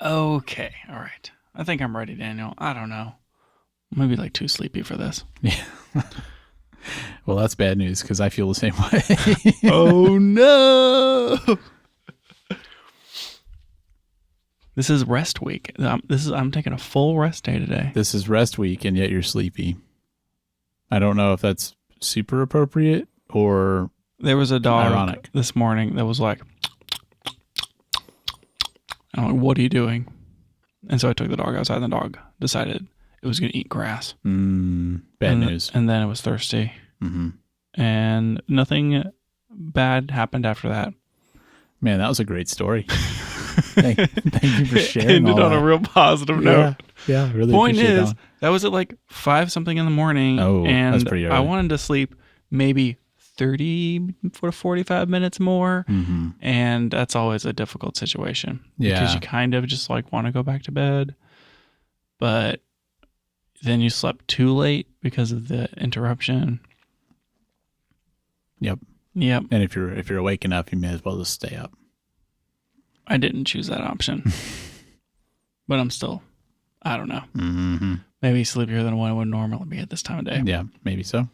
Okay, all right. I think I'm ready, Daniel. I don't know. Maybe like too sleepy for this. Yeah. Well, that's bad news because I feel the same way. Oh no! This is rest week. I'm taking a full rest day today. This is rest week, and yet you're sleepy. I don't know if that's super appropriate or There was a dog ironic this morning that was like, I'm like, what are you doing? And so I took the dog outside, and the dog decided it was going to eat grass. Bad news. And then it was thirsty. Mm-hmm. And nothing bad happened after that. Man, that was a great story. Thank you for sharing. Ended all on that. a real positive note. Yeah, really. Point appreciate is, that was at like 5-something in the morning. Oh, and that's pretty early. I wanted to sleep maybe 30 to 45 minutes more. Mm-hmm. And that's always a difficult situation. Yeah. Because you kind of just like want to go back to bed. But then you slept too late because of the interruption. Yep. And if you're awake enough, you may as well just stay up. I didn't choose that option. But I'm still, I don't know. Mm-hmm. Maybe sleepier than what I would normally be at this time of day. Yeah, maybe so.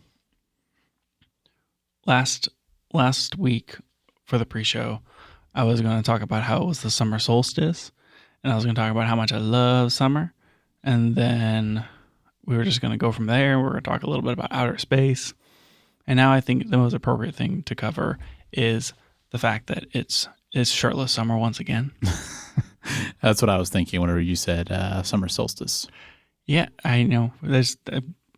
Last week for the pre-show, I was going to talk about how it was the summer solstice, and I was going to talk about how much I love summer, and then we were just going to go from there. We're going to talk a little bit about outer space, and now I think the most appropriate thing to cover is the fact that it's shirtless summer once again. That's what I was thinking whenever you said summer solstice. Yeah, I know. There's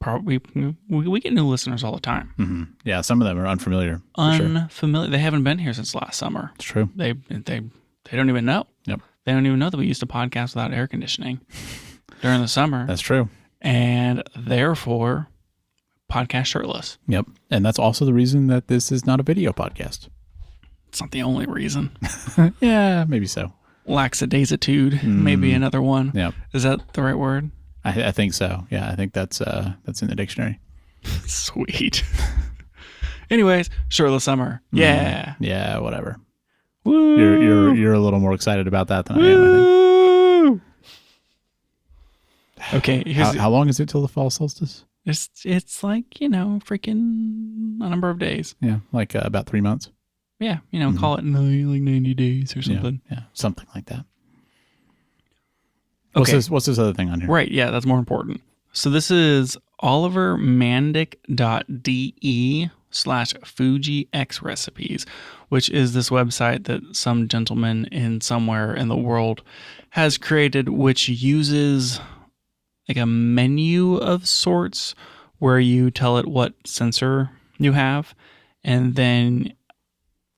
probably we get new listeners all the time. Mm-hmm. Yeah, some of them are unfamiliar. Unfamiliar. Sure. They haven't been here since last summer. It's true. They don't even know. Yep. They don't even know that we used to podcast without air conditioning during the summer. That's true. And therefore, podcast shirtless. Yep. And that's also the reason that this is not a video podcast. It's not the only reason. Yeah, maybe so. Laxadaisitude, maybe another one. Yep. Is that the right word? I think so. Yeah, I think that's in the dictionary. Sweet. Anyways, shirtless summer. Yeah. Yeah, whatever. Woo. You're a little more excited about that than I am, I think. Okay. How long is it till the fall solstice? It's like, freaking a number of days. Yeah, like about 3 months. Yeah, call it like 90 days or something. Yeah, something like that. Okay. What's this other thing on here? Right, yeah, that's more important. So this is olivermandic.de/FujiX recipes, which is this website that some gentleman in somewhere in the world has created, which uses like a menu of sorts where you tell it what sensor you have, and then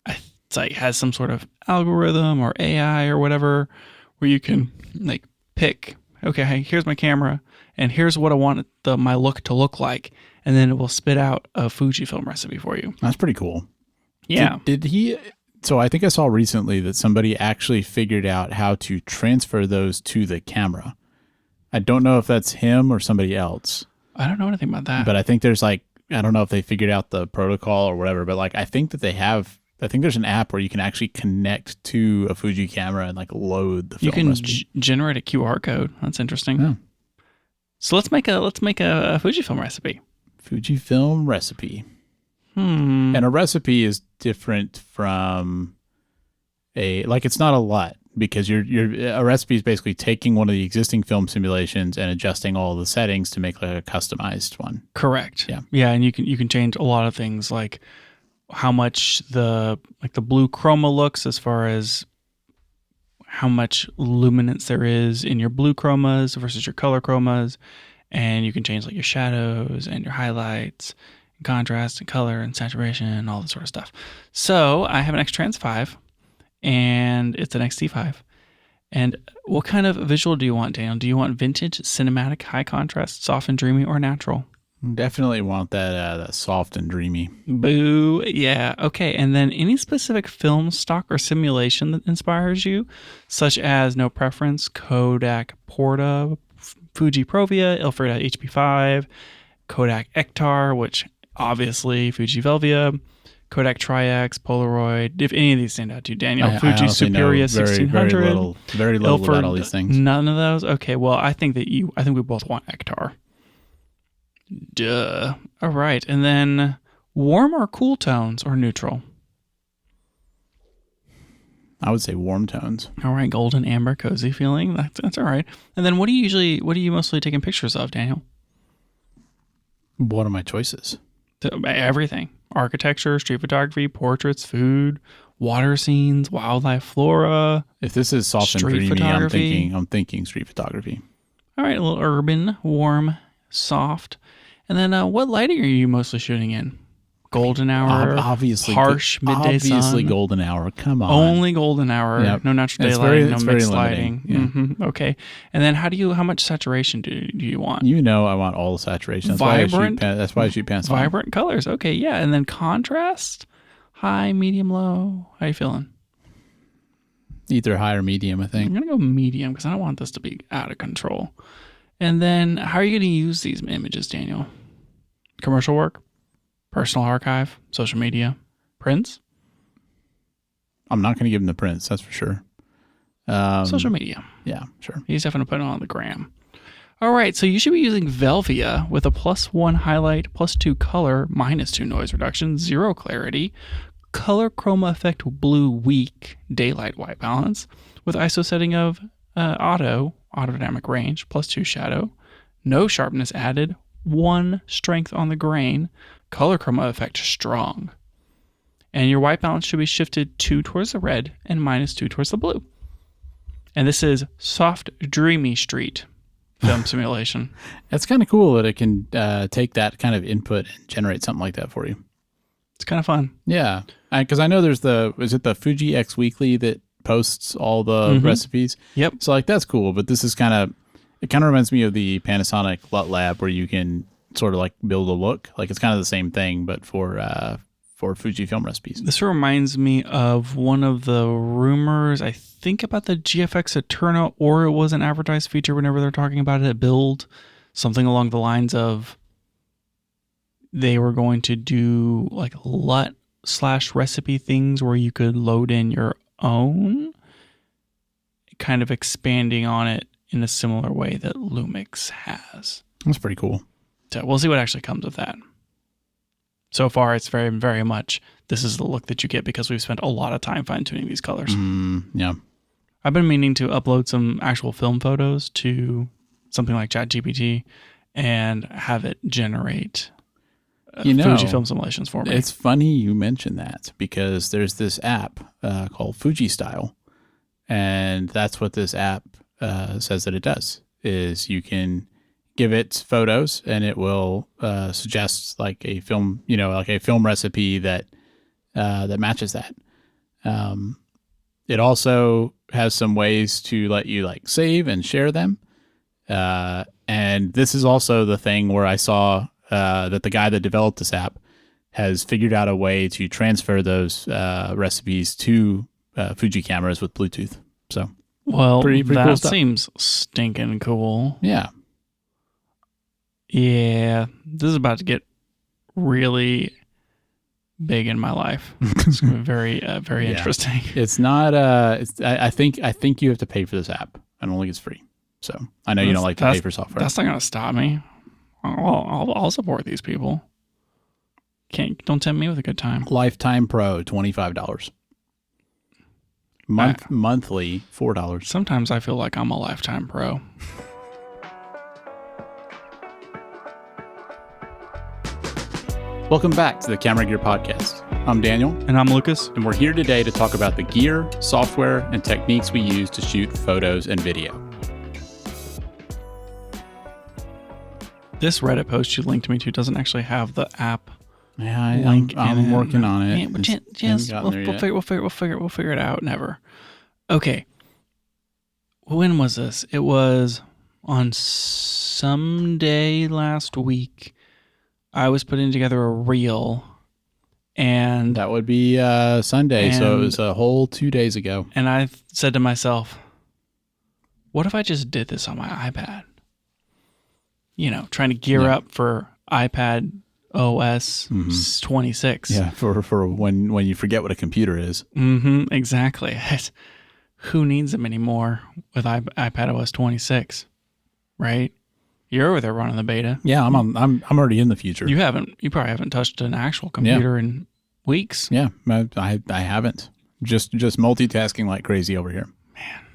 it's like has some sort of algorithm or AI or whatever where you can like pick, okay, here's my camera and here's what I want my look to look like, and then it will spit out a Fujifilm recipe for you. That's pretty cool. Yeah. Did he? So I think I saw recently that somebody actually figured out how to transfer those to the camera. I don't know if that's him or somebody else. I don't know anything about that. But I think there's I don't know if they figured out the protocol or whatever, but I think that I think there's an app where you can actually connect to a Fuji camera and load the film. You can recipe. generate a QR code. That's interesting. Yeah. So let's make a Fujifilm recipe. Fujifilm recipe. And a recipe is different from it's not a lot, because a recipe is basically taking one of the existing film simulations and adjusting all the settings to make a customized one. Correct. Yeah. Yeah, and you can change a lot of things, like how much the blue chroma looks, as far as how much luminance there is in your blue chromas versus your color chromas, and you can change your shadows and your highlights and contrast and color and saturation and all that sort of stuff. So I have an X-Trans 5 and it's an X-T5. And what kind of visual do you want, Daniel? Do you want vintage, cinematic, high contrast, soft and dreamy, or natural? Definitely want that soft and dreamy. Boo. Yeah. Okay. And then any specific film, stock, or simulation that inspires you, such as No Preference, Kodak Porta, Fuji Provia, Ilford HP5, Kodak Ektar, which obviously Fuji Velvia, Kodak Tri-X, Polaroid. If any of these stand out to you, Daniel. I Fuji honestly know Superia very 1600. very little Ilford, about all these things. none of those? Okay, well, I think we both want Ektar. Duh. All right, and then warm or cool tones or neutral? I would say warm tones. All right, golden, amber, cozy feeling. That's all right. And then what are you mostly taking pictures of, Daniel? What are my choices? Everything. Architecture, street photography, portraits, food, water scenes, wildlife, flora. If this is soft and Street dreamy, photography. I'm thinking street photography. All right, a little urban, warm, soft. And then what lighting are you mostly shooting in? Golden hour, Obviously, harsh midday obviously sun. golden hour. Come on, Only golden hour. Yep. No natural It's daylight. No very mixed limiting. lighting. Okay. And then how much saturation do you want? You know I want all the saturation. That's why I shoot pants. Vibrant colors. Okay, yeah. And then contrast, high, medium, low. How you feeling? Either high or medium, I I'm think. gonna go medium because I don't want this to be out of control. And then how are you gonna use these images, Daniel? Commercial work, personal archive, social media, prints, I'm not going to give him the prints, that's for sure. social media. Yeah, sure. He's definitely putting it on the gram. All right, so you should be using Velvia with a +1 highlight, +2 color, -2 noise reduction, 0 clarity, color chroma effect blue weak, daylight white balance, with ISO setting of auto dynamic range, +2 shadow, no sharpness added, 1 strength on the grain, color chroma effect strong. And your white balance should be shifted 2 towards the red and -2 towards the blue. And this is soft, dreamy street film simulation. It's kind of cool that it can take that kind of input and generate something like that for you. It's kind of fun. Yeah, because I know there's is it the Fuji X Weekly that posts all the recipes? Yep. So like that's cool, but this is it kind of reminds me of the Panasonic LUT Lab where you can sort of like build a look. Like it's kind of the same thing, but for Fujifilm recipes. This reminds me of one of the rumors, I think, about the GFX Eterna, or it was an advertised feature whenever they're talking about it at Build, something along the lines of they were going to do like LUT/recipe things where you could load in your own, kind of expanding on it in a similar way that Lumix has. That's pretty cool. So we'll see what actually comes of that. So far, it's very, very much, this is the look that you get because we've spent a lot of time fine-tuning these colors. Yeah. I've been meaning to upload some actual film photos to something like ChatGPT and have it generate Fujifilm simulations for me. It's funny you mention that because there's this app called Fuji Style, and that's what this app says that it does, is you can give it photos and it will suggest like a film, like a film recipe that matches that. It also has some ways to let you like save and share them. And this is also the thing where I saw that the guy that developed this app has figured out a way to transfer those recipes to Fuji cameras with Bluetooth. So, well, pretty that cool stuff. seems stinking cool. Yeah. Yeah, this is about to get really big in my life. It's going to be very, very interesting. It's not. I think you have to pay for this app. I don't think it's free. So I know you don't like to pay for software. That's not going to stop me. I'll support these people. Don't tempt me with a good time. Lifetime Pro, $25. Monthly, $4. Sometimes I feel like I'm a lifetime pro. Welcome back to the Camera Gear Podcast. I'm Daniel. And I'm Lucas. And we're here today to talk about the gear, software, and techniques we use to shoot photos and video. This Reddit post you linked me to doesn't actually have the app Yeah, link. I'm working on it. We'll figure it out. Never. Okay. When was this? It was on some day last week. I was putting together a reel, and that would be Sunday, so it was a whole 2 days ago. And I said to myself, what if I just did this on my iPad? Trying to gear up for iPad OS 26. Yeah, for when you forget what a computer is. Exactly. Who needs them anymore with iPad OS 26, right? You're over there running the beta. Yeah, I'm already in the future. You probably haven't touched an actual computer in weeks. Yeah, I haven't. Just multitasking like crazy over here. Man,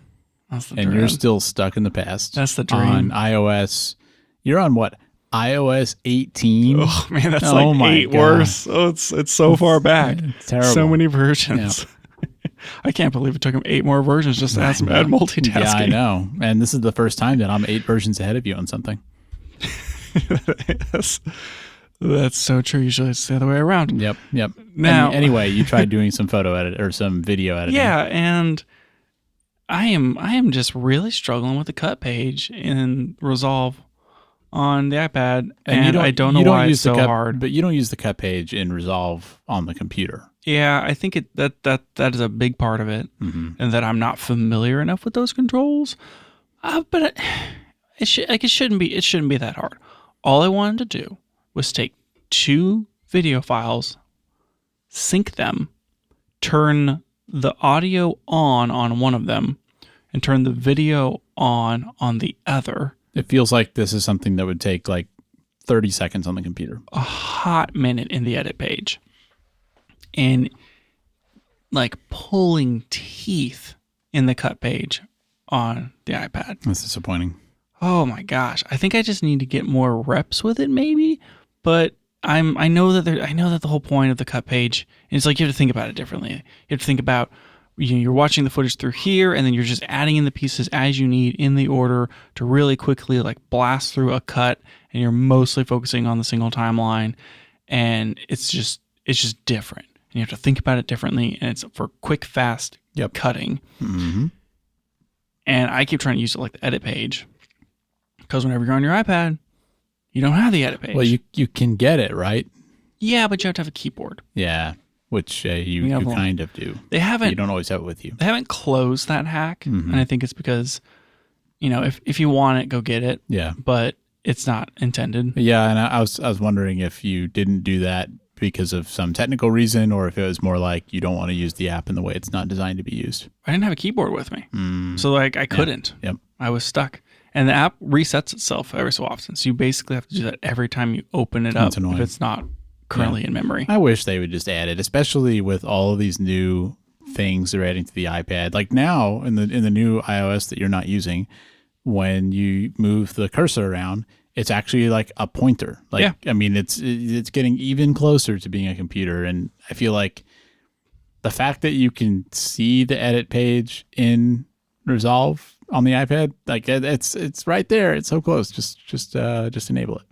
that's the and dream. You're still stuck in the past. That's the dream. On iOS, you're on what? iOS 18. Oh man, that's like 8 worse. Oh, it's so far back. It's terrible. So many versions. Yeah. I can't believe it took him 8 more versions just to add multitasking. Yeah, I know. And this is the first time that I'm 8 versions ahead of you on something. That's so true. Usually it's the other way around. Yep. Now, anyway, you tried doing some photo edit or some video editing. Yeah, and I am just really struggling with the cut page in Resolve on the iPad, and I don't know why it's so hard. But you don't use the cut page in Resolve on the computer. Yeah, I think that is a big part of it, and that I'm not familiar enough with those controls. But it shouldn't be that hard. All I wanted to do was take 2 video files, sync them, turn the audio on one of them, and turn the video on the other. It feels like this is something that would take like 30 seconds on the computer. A hot minute in the edit page. And like pulling teeth in the cut page on the iPad. That's disappointing. Oh my gosh. I think I just need to get more reps with it maybe, but I know that the whole point of the cut page is like you have to think about it differently. You have to think about you're watching the footage through here, and then you're just adding in the pieces as you need in the order to really quickly like blast through a cut, and you're mostly focusing on the single timeline, and it's just different. And you have to think about it differently, and it's for quick, fast cutting. Mm-hmm. And I keep trying to use it like the edit page, because whenever you're on your iPad, you don't have the edit page. Well, you can get it, right? Yeah, but you have to have a keyboard. Yeah, which you kind of do. They haven't. You don't always have it with you. They haven't closed that hack, and I think it's because, if you want it, go get it. Yeah, but it's not intended. Yeah, and I was wondering if you didn't do that because of some technical reason, or if it was more like you don't want to use the app in the way it's not designed to be used. I didn't have a keyboard with me, so like I couldn't. Yep. I was stuck. And the app resets itself every so often. So you basically have to do that every time you open it up if it's not currently in memory. I wish they would just add it, especially with all of these new things they're adding to the iPad. Like now in the new iOS that you're not using, when you move the cursor around, it's actually like a pointer. Like I mean, it's getting even closer to being a computer. And I feel like the fact that you can see the edit page in Resolve on the iPad, like it's right there. It's so close. Just enable it.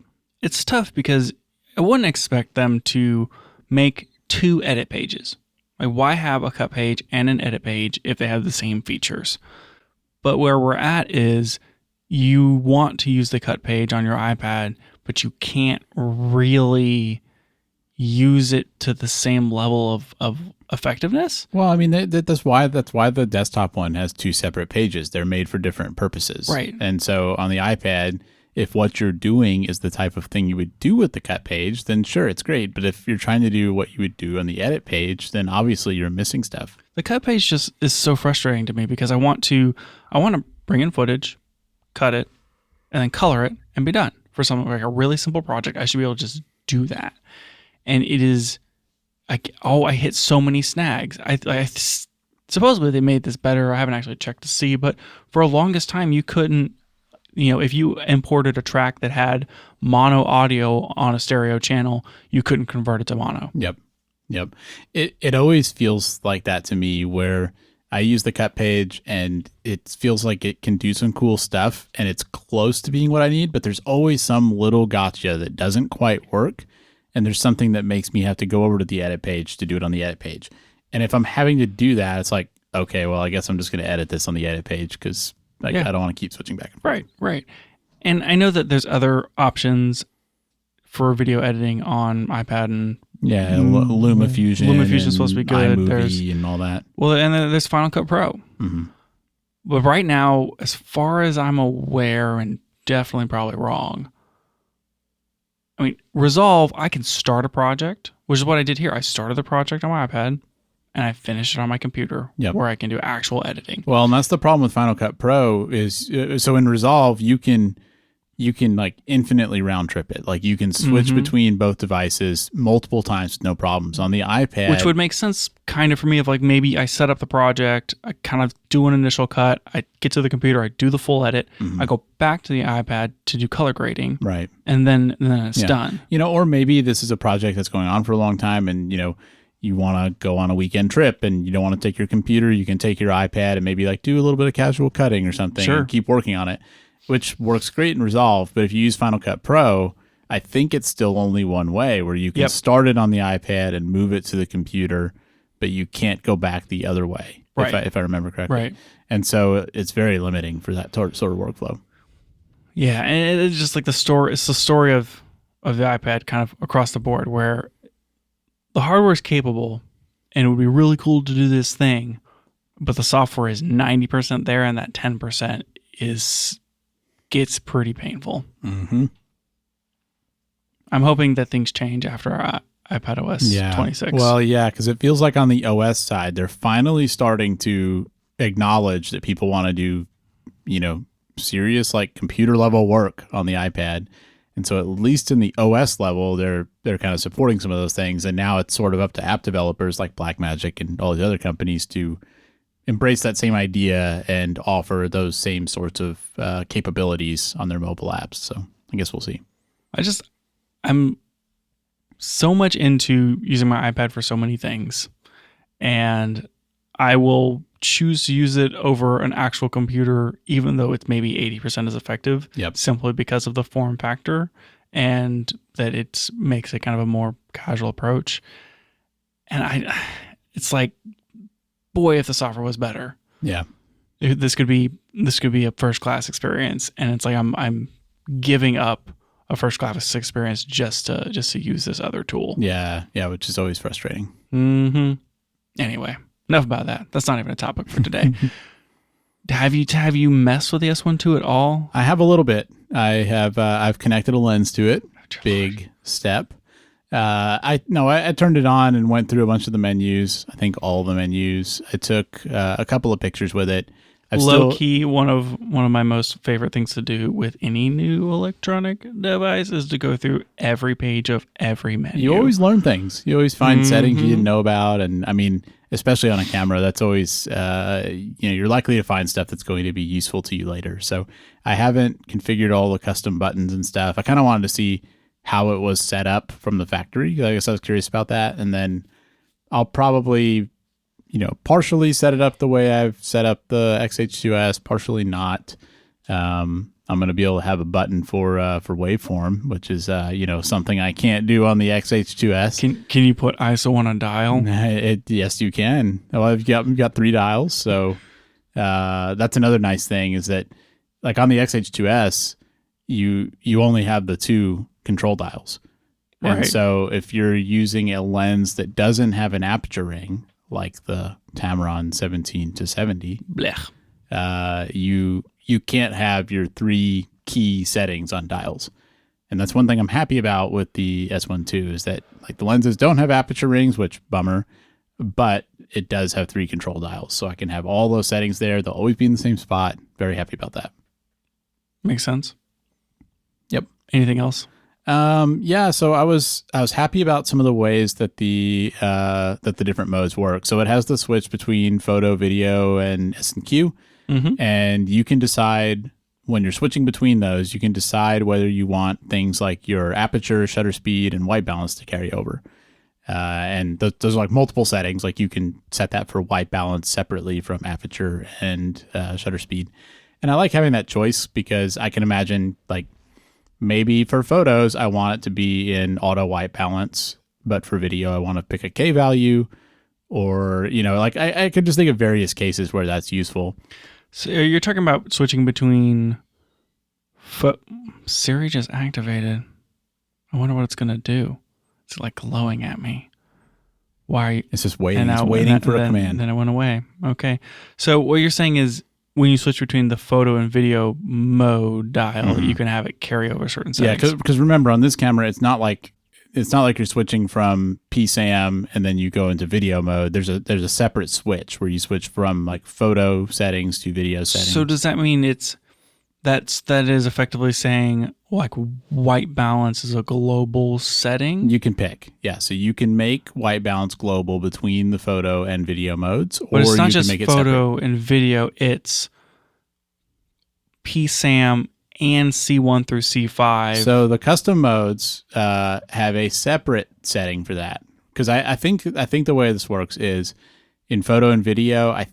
It's tough because I wouldn't expect them to make 2 edit pages. Like, why have a cut page and an edit page if they have the same features? But where we're at is you want to use the cut page on your iPad, but you can't really use it to the same level of effectiveness. Well, I mean, that's why the desktop one has 2 separate pages. They're made for different purposes. Right. And so on the iPad, if what you're doing is the type of thing you would do with the cut page, then sure, it's great. But if you're trying to do what you would do on the edit page, then obviously you're missing stuff. The cut page just is so frustrating to me because I want to bring in footage, cut it, and then color it and be done. For something like a really simple project, I should be able to just do that. And it is, I hit so many snags. I supposedly they made this better. I haven't actually checked to see, but for a longest time you couldn't, if you imported a track that had mono audio on a stereo channel, you couldn't convert it to mono. Yep. It always feels like that to me, where I use the cut page and it feels like it can do some cool stuff and it's close to being what I need, but there's always some little gotcha that doesn't quite work. And there's something that makes me have to go over to the edit page to do it on the edit page. And if I'm having to do that, it's like, okay, well, I guess I'm just going to edit this on the edit page because I don't want to keep switching back and forth. Right. And I know that there's other options for video editing on iPad and LumaFusion. LumaFusion is supposed to be good. iMovie and all that. Well, and then there's Final Cut Pro. Mm-hmm. But right now, as far as I'm aware, and definitely probably wrong, I mean, Resolve, I can start a project, which is what I did here. I started the project on my iPad and I finished it on my computer where I can do actual editing. Well, and that's the problem with Final Cut Pro is so in Resolve you can like infinitely round trip it. Like you can switch between both devices multiple times with no problems. On the iPad, which would make sense kind of for me of like maybe I set up the project, I kind of do an initial cut, I get to the computer, I do the full edit, I go back to the iPad to do color grading. Right. And then it's done. You know, or maybe this is a project that's going on for a long time and, you want to go on a weekend trip and you don't want to take your computer, you can take your iPad and maybe like do a little bit of casual cutting or something and keep working on it, which works great in Resolve. But if you use Final Cut Pro, I think it's still only one way where you can start it on the iPad and move it to the computer, but you can't go back the other way, if I remember correctly. Right. And so it's very limiting for that sort of workflow. Yeah, and it's just like it's the story of the iPad kind of across the board where the hardware is capable and it would be really cool to do this thing, but the software is 90% there and that 10% gets pretty painful. Mm-hmm. I'm hoping that things change after iPad OS 26. Well, yeah, because it feels like on the OS side, they're finally starting to acknowledge that people want to do, serious like computer level work on the iPad. And so at least in the OS level, they're kind of supporting some of those things. And now it's sort of up to app developers like Blackmagic and all the other companies to embrace that same idea and offer those same sorts of capabilities on their mobile apps. So I guess we'll see. I'm so much into using my iPad for so many things, and I will choose to use it over an actual computer, even though it's maybe 80% as effective, simply because of the form factor and that it makes it kind of a more casual approach. And it's like, boy, if the software was better. Yeah. This could be a first class experience. And it's like, I'm giving up a first class experience just to use this other tool. Yeah. Yeah. Which is always frustrating. Mm-hmm. Anyway, enough about that. That's not even a topic for today. Have you messed with the S12 at all? I have a little bit. I've connected a lens to it. Big step. I turned it on and went through a bunch of the menus. I think all the menus. I took a couple of pictures with it. Low key, one of my most favorite things to do with any new electronic device is to go through every page of every menu. You always learn things. You always find settings you didn't know about, and I mean, especially on a camera, that's always you're likely to find stuff that's going to be useful to you later. So I haven't configured all the custom buttons and stuff. I kind of wanted to see how it was set up from the factory. I guess I was curious about that, and then I'll probably partially set it up the way I've set up the XH2S, partially not. I'm going to be able to have a button for waveform, which is something I can't do on the XH2S. Can you put ISO on a dial? Yes, you can. Well, I've got 3 dials, so that's another nice thing is that like on the XH2S, you only have the 2 control dials, and right. So if you're using a lens that doesn't have an aperture ring, like the Tamron 17 to 70, you can't have your 3 key settings on dials. And that's one thing I'm happy about with the S12 is that like the lenses don't have aperture rings, which bummer, but it does have 3 control dials. So I can have all those settings there. They'll always be in the same spot. Very happy about that. Makes sense. Yep. Anything else? So I was happy about some of the ways that the different modes work. So it has the switch between photo, video, and S&Q, and you can decide when you're switching between those, you can decide whether you want things like your aperture, shutter speed, and white balance to carry over. And those are like multiple settings. Like you can set that for white balance separately from aperture and shutter speed. And I like having that choice because I can imagine like, maybe for photos, I want it to be in auto white balance, but for video, I want to pick a K value or, I could just think of various cases where that's useful. So you're talking about switching between Siri just activated. I wonder what it's going to do. It's like glowing at me. Why? It's just waiting. It's waiting for a command. Then it went away. Okay. So what you're saying is when you switch between the photo and video mode dial, you can have it carry over certain settings. Yeah, because remember on this camera, it's not like you're switching from PSAM and then you go into video mode. There's a separate switch where you switch from like photo settings to video settings. So does that mean that is effectively saying like white balance is a global setting? You can pick. Yeah, so you can make white balance global between the photo and video modes, But it's or not you just can make it photo separate. and video, it's PSAM and C1 through C5. So the custom modes have a separate setting for that, because I think the way this works is in photo and video. I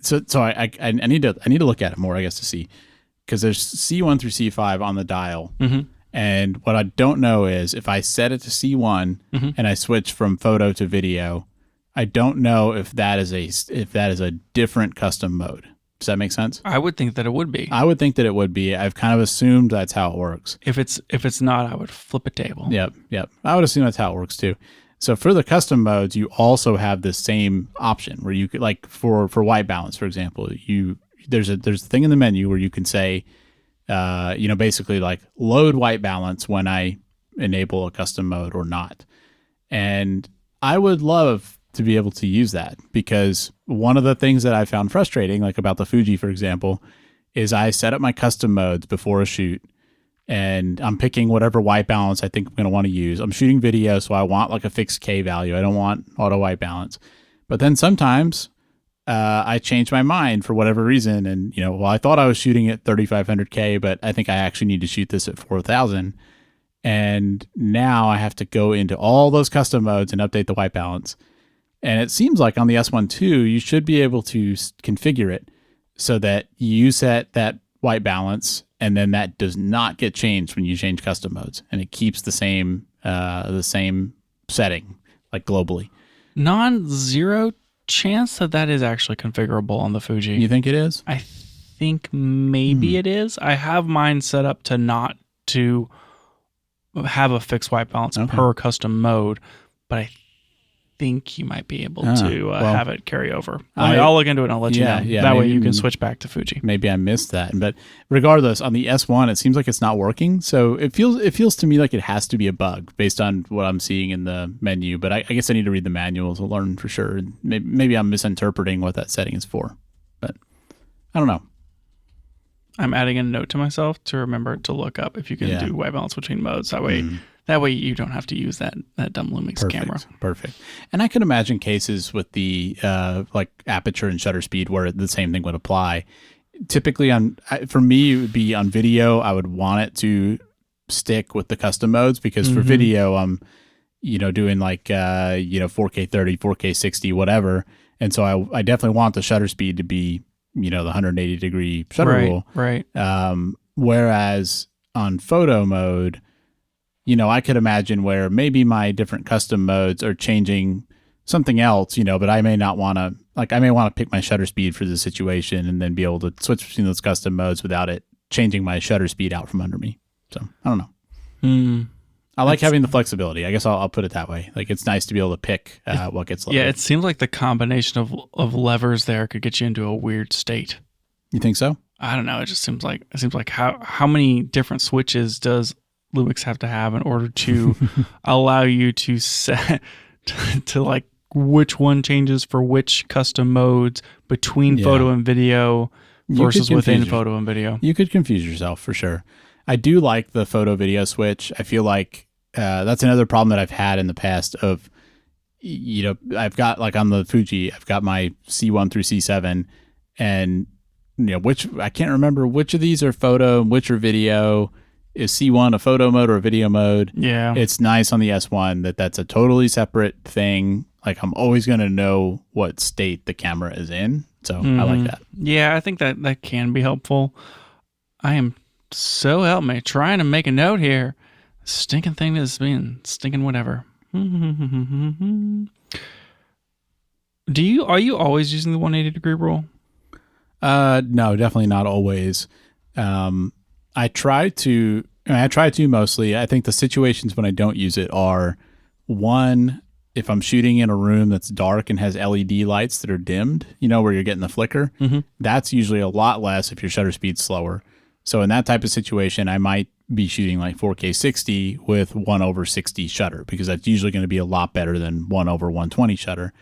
need to look at it more, I guess, to see, because there's C1 through C5 on the dial, and what I don't know is if I set it to C1 and I switch from photo to video, I don't know if that is a different custom mode. Does that make sense? I would think that it would be. I would think that it would be. I've kind of assumed that's how it works. If it's not, I would flip a table. Yep. I would assume that's how it works too. So for the custom modes, you also have the same option where you could, like for white balance, for example, there's a thing in the menu where you can say, basically like load white balance when I enable a custom mode or not. And I would love to be able to use that, because one of the things that I found frustrating, like about the Fuji, for example, is I set up my custom modes before a shoot and I'm picking whatever white balance I think I'm going to want to use. I'm shooting video, so I want like a fixed K value. I don't want auto white balance. But then sometimes I change my mind for whatever reason. And, I thought I was shooting at 3500K, but I think I actually need to shoot this at 4000. And now I have to go into all those custom modes and update the white balance. And it seems like on the S1 II, you should be able to configure it so that you set that white balance, and then that does not get changed when you change custom modes, and it keeps the same setting, like globally. Non-zero chance that is actually configurable on the Fuji. You think it is? I think maybe it is. I have mine set up to not to have a fixed white balance per custom mode, but I think you might be able to have it carry over. I'll look into it and I'll let you know. That way you can switch back to Fuji. Maybe I missed that. But regardless, on the S1, it seems like it's not working. So it feels to me like it has to be a bug based on what I'm seeing in the menu. But I guess I need to read the manuals to learn for sure. Maybe I'm misinterpreting what that setting is for. But I don't know. I'm adding a note to myself to remember to look up if you can do white balance between modes. That way you don't have to use that dumb Lumix camera. Perfect. And I could imagine cases with the like aperture and shutter speed where the same thing would apply. Typically for me, it would be on video. I would want it to stick with the custom modes, because for video, I'm, doing like, 4K 30, 4K 60, whatever. And so I definitely want the shutter speed to be, the 180 degree shutter rule. Right. Whereas on photo mode, I could imagine where maybe my different custom modes are changing something else, but I may not want to, I may want to pick my shutter speed for the situation and then be able to switch between those custom modes without it changing my shutter speed out from under me. So I don't know. I like having the flexibility. I guess I'll put it that way. Like, it's nice to be able to pick what gets loaded. Yeah, it seems like the combination of levers there could get you into a weird state. You think so? I don't know. It just seems like how many different switches does Lumix have to have in order to allow you to set to like which one changes for which custom modes between photo and video versus within photo and video. You could confuse yourself for sure. I do like the photo video switch. I feel like that's another problem that I've had in the past of, I've got like on the Fuji, I've got my C1 through C7, and which I can't remember which of these are photo and which are video. Is C1 a photo mode or a video mode? Yeah. It's nice on the S1 that's a totally separate thing. Like, I'm always going to know what state the camera is in. So I like that. Yeah, I think that can be helpful. I am so help me trying to make a note here. Stinking thing is being stinking whatever. Are you always using the 180 degree rule? No, definitely not always. I try to mostly. I think the situations when I don't use it are, one, if I'm shooting in a room that's dark and has LED lights that are dimmed, where you're getting the flicker, that's usually a lot less if your shutter speed's slower. So in that type of situation, I might be shooting like 4K 60 with 1/60 shutter, because that's usually going to be a lot better than 1/120 shutter.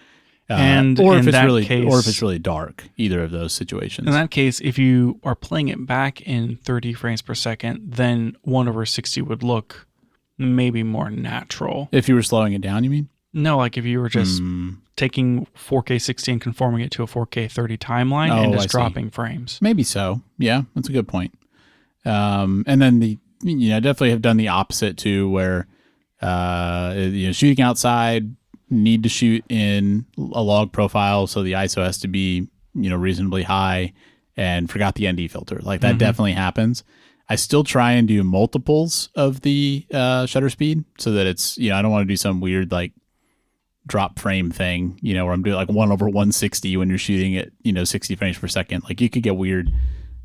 Or if it's really dark, either of those situations. In that case, if you are playing it back in 30 frames per second, then 1/60 would look maybe more natural. If you were slowing it down, you mean? No, like if you were just taking 4K 60 and conforming it to a 4K 30 timeline and just dropping frames. Maybe so. Yeah, that's a good point. And then definitely have done the opposite too, where shooting outside, need to shoot in a log profile, so the ISO has to be reasonably high, and forgot the ND filter. Like that definitely happens. I still try and do multiples of the shutter speed, so that it's I don't want to do some weird like drop frame thing, where I'm doing like 1/160 when you're shooting at 60 frames per second. Like it could get weird.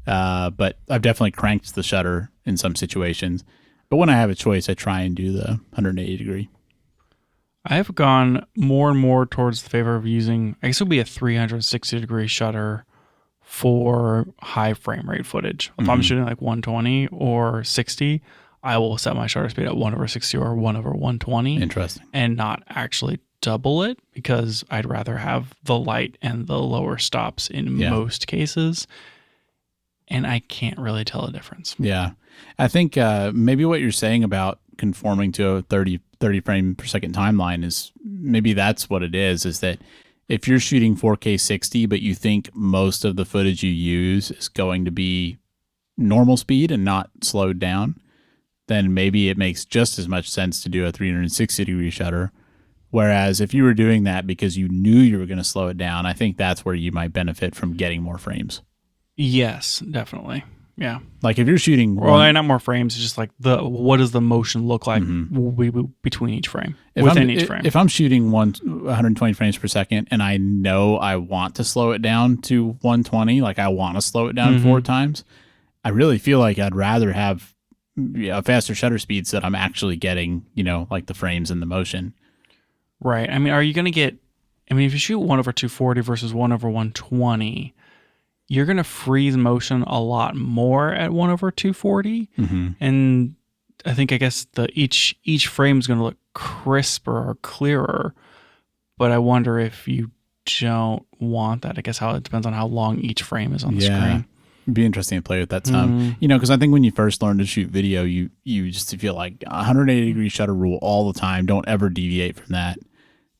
But I've definitely cranked the shutter in some situations. But when I have a choice, I try and do the 180 degree. I have gone more and more towards the favor of using, I guess it would be a 360 degree shutter for high frame rate footage. If I'm shooting like 120 or 60, I will set my shutter speed at 1/60 or 1/120. Interesting. And not actually double it, because I'd rather have the light and the lower stops in most cases. And I can't really tell a difference. Yeah. I think maybe what you're saying about conforming to a 30 frame per second timeline is maybe that's what it is that if you're shooting 4K 60, but you think most of the footage you use is going to be normal speed and not slowed down, then maybe it makes just as much sense to do a 360 degree shutter. Whereas if you were doing that because you knew you were going to slow it down, I think that's where you might benefit from getting more frames. Yes, definitely. Yeah. Like if you're shooting... Well, not more frames. It's just like what does the motion look like between each frame, within each frame. If I'm shooting 120 frames per second and I know I want to slow it down to 120, like I want to slow it down 4 times, I really feel like I'd rather have a faster shutter speed so that I'm actually getting, like the frames and the motion. Right. I mean, are you going to get... I mean, if you shoot 1/240 versus 1/120... you're going to freeze motion a lot more at 1/240. And I guess each frame is going to look crisper or clearer, but I wonder if you don't want that. I guess it depends on how long each frame is on the screen. It'd be interesting to play with that some, because I think when you first learn to shoot video, you just feel like 180 degree shutter rule all the time. Don't ever deviate from that.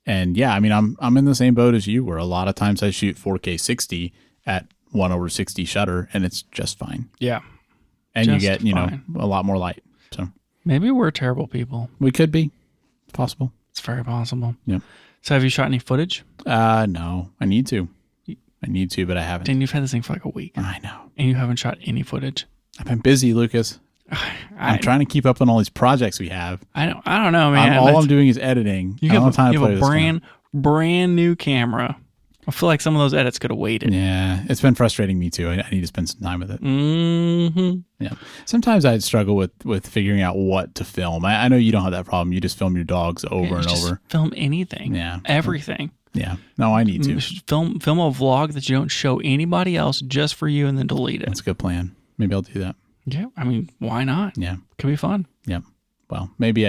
And yeah, I mean, I'm in the same boat as you, where a lot of times I shoot 4K 60 at 1/60 shutter, and it's just fine. Yeah. And you get, a lot more light. So maybe we're terrible people. We could be. It's possible. It's very possible. Yep. So have you shot any footage? No. I need to, but I haven't. Dan, you've had this thing for like a week. I know. And you haven't shot any footage. I've been busy, Lucas. I'm trying to keep up on all these projects we have. I don't know, man. I'm doing is editing. You have a brand new camera. I feel like some of those edits could have waited. Yeah, it's been frustrating me too. I need to spend some time with it. Yeah. Sometimes I'd struggle with figuring out what to film. I know you don't have that problem. You just film your dogs over and over. Film anything. Yeah. Everything. Yeah. No, I need to. Film a vlog that you don't show anybody else, just for you, and then delete it. That's a good plan. Maybe I'll do that. Yeah. I mean, why not? Yeah. Could be fun. Yeah. Well, maybe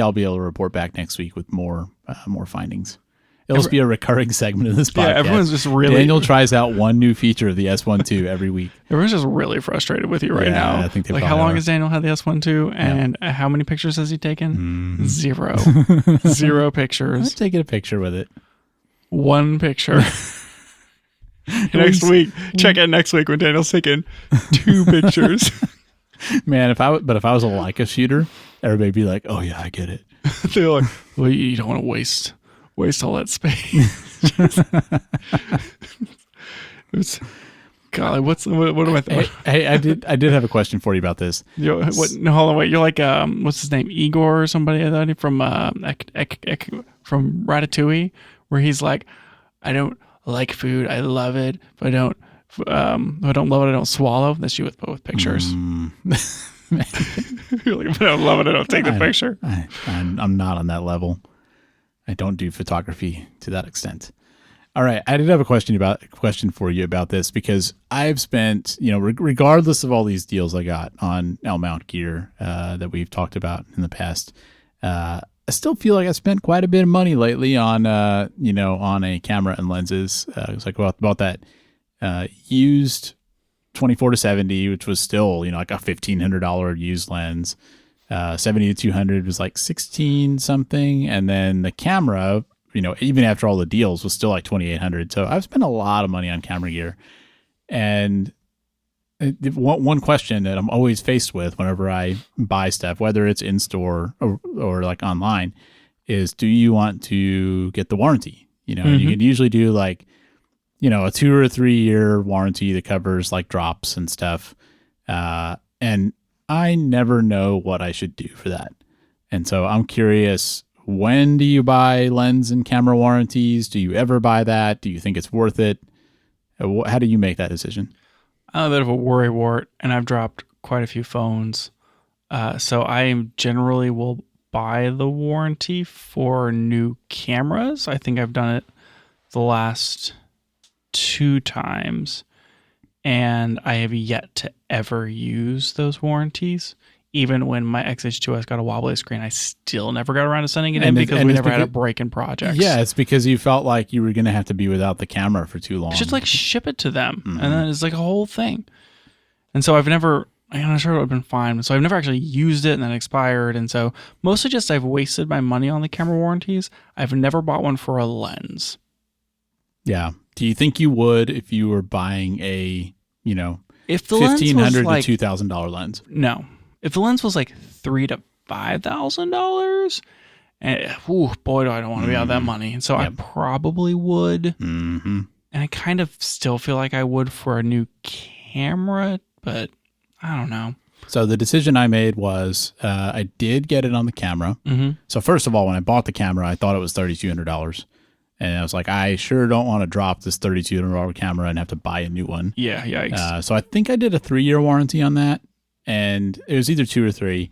I'll be able to report back next week with more findings. It'll just be a recurring segment of this podcast. Yeah, everyone's just really... Daniel tries out one new feature of the S12 every week. Everyone's just really frustrated with you right now. I think they how long has Daniel had the S12, and how many pictures has he taken? 0. 0 pictures. Let's take a picture with it. 1 picture. Next week. Check it next week when Daniel's taking 2 pictures. Man, if I was a Leica shooter, everybody'd be like, "Oh yeah, I get it." They're like, "Well, you don't want to waste all that space." God, what am I thinking? Hey, I did have a question for you about this. No, hold on, wait. You're like, what's his name? Igor or somebody from from Ratatouille, where he's like, "I don't like food. I love it, but I don't love it. I don't swallow." That's you with pictures. You're like, "If I don't love it, I don't take the picture." I'm not on that level. I don't do photography to that extent. All right, I did have a question for you about this because I've spent, regardless of all these deals I got on L mount gear that we've talked about in the past, I still feel like I spent quite a bit of money lately on, on a camera and lenses. It's like about that used 24-70, which was still, like a $1,500 used lens. 70-200 was like 16 something, and then the camera, even after all the deals, was still like 2,800. So I've spent a lot of money on camera gear, and one question that I'm always faced with whenever I buy stuff, whether it's in store or like online, is do you want to get the warranty? And you can usually do like, a 2 or 3 year warranty that covers like drops and stuff. And I never know what I should do for that. And so I'm curious, when do you buy lens and camera warranties? Do you ever buy that? Do you think it's worth it? How do you make that decision? I'm a bit of a worrywart, and I've dropped quite a few phones. So I generally will buy the warranty for new cameras. I think I've done it the last 2 times, and I have yet to ever use those warranties. Even when my XH2S got a wobbly screen, I still never got around to sending it in because we never had a break in projects. Yeah, it's because you felt like you were going to have to be without the camera for too long. Just like ship it to them, and then it's like a whole thing. And so I'm not sure it would have been fine. So I've never actually used it, and then it expired. And so mostly just I've wasted my money on the camera warranties. I've never bought one for a lens. Yeah. Do you think you would if you were buying a, if the $1,500 to $2,000 lens? No. If the lens was like $3,000 to $5,000, boy, do I don't want to be out that money. And so I probably would. Mm-hmm. And I kind of still feel like I would for a new camera, but I don't know. So the decision I made was I did get it on the camera. Mm-hmm. So first of all, when I bought the camera, I thought it was $3,200. And I was like, I sure don't want to drop this $3,200 camera and have to buy a new one. Yeah, yikes. So I think I did a 3-year warranty on that. And it was either 2 or 3.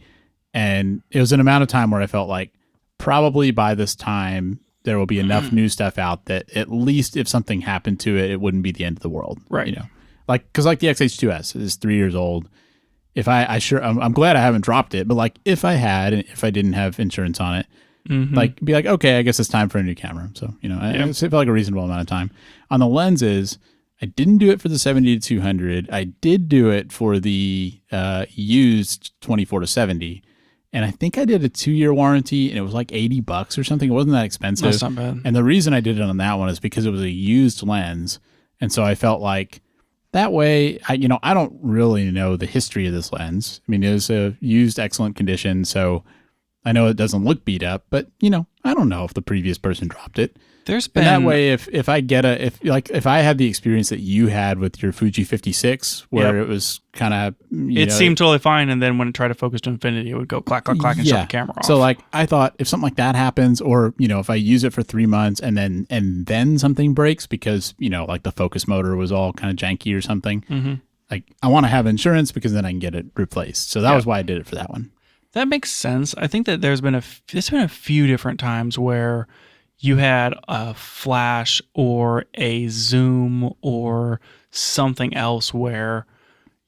And it was an amount of time where I felt like probably by this time there will be enough new stuff out that at least if something happened to it, it wouldn't be the end of the world. Right. Because like the XH2S is 3 years old. If I'm glad I haven't dropped it, but like if I had, and if I didn't have insurance on it, be like, okay, I guess it's time for a new camera. So, it felt like a reasonable amount of time. On the lenses, I didn't do it for the 70-200. I did do it for the used 24-70. And I think I did a 2-year warranty, and it was like $80 or something. It wasn't that expensive. That's not bad. And the reason I did it on that one is because it was a used lens. And so I felt like that way, I don't really know the history of this lens. I mean, it was a used excellent condition. So I know it doesn't look beat up, but I don't know if the previous person dropped it. There's been and that way, if I had the experience that you had with your Fuji 56, where it was kind of it seemed totally fine, and then when it tried to focus to infinity, it would go clack clack clack and shut the camera off. So like I thought, if something like that happens, or if I use it for 3 months and then something breaks because like the focus motor was all kind of janky or something, like I want to have insurance because then I can get it replaced. So that was why I did it for that one. That makes sense. I think that there's been a few different times where you had a flash or a zoom or something else where